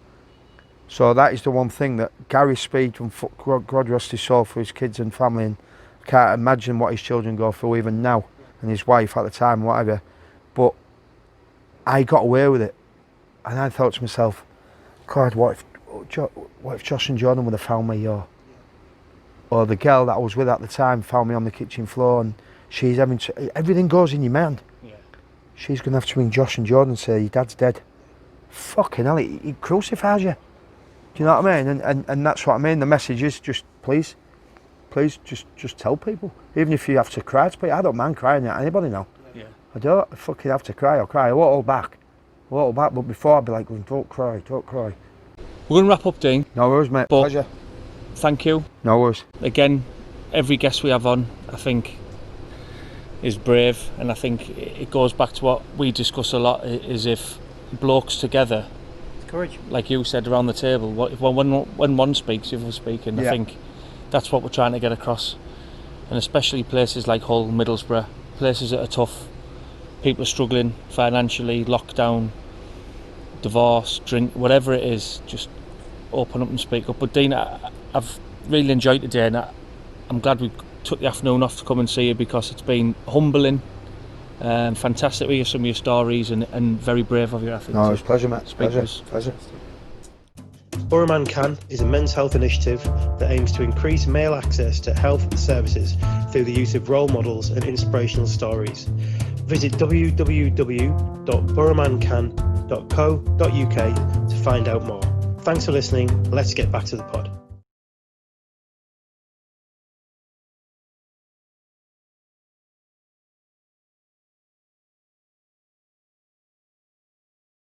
So that is the one thing that Gary Speed, and God rest his soul, for his kids and family, and I can't imagine what his children go through even now, and his wife at the time, whatever. But I got away with it, and I thought to myself, God, what if Josh and Jordan would have found me, or the girl that I was with at the time found me on the kitchen floor, and she's having everything goes in your mind. Yeah. She's going to have to ring Josh and Jordan and say, your dad's dead. Fucking hell, he crucifies you. Do you know what I mean? And that's what I mean. The message is just, please, just tell people. Even if you have to cry, I don't mind crying at anybody now. Yeah. I don't fucking have to cry, I'll cry. I won't hold back. But before I'd be like, don't cry. We're going to wrap up, Dean. No worries, mate. But Pleasure. Thank you. No worries. Again, every guest we have on, I think, is brave, and I think it goes back to what we discuss a lot, is if blokes together, Courage. like you said around the table, when one speaks, the other speaking. Yeah. I think that's what we're trying to get across, and especially places like Hull, Middlesbrough, places that are tough, people are struggling financially, lockdown, divorce, drink, whatever it is, just open up and speak up. But Dean, I've really enjoyed today, and I'm glad we took the afternoon off to come and see you, because it's been humbling and fantastic to hear some of your stories, and very brave of you, I think. No, it's a pleasure, mate. Pleasure. Pleasure. Borough Can is a men's health initiative that aims to increase male access to health services through the use of role models and inspirational stories. Visit www.boroughmancan.co.uk to find out more. Thanks for listening. Let's get back to the pod.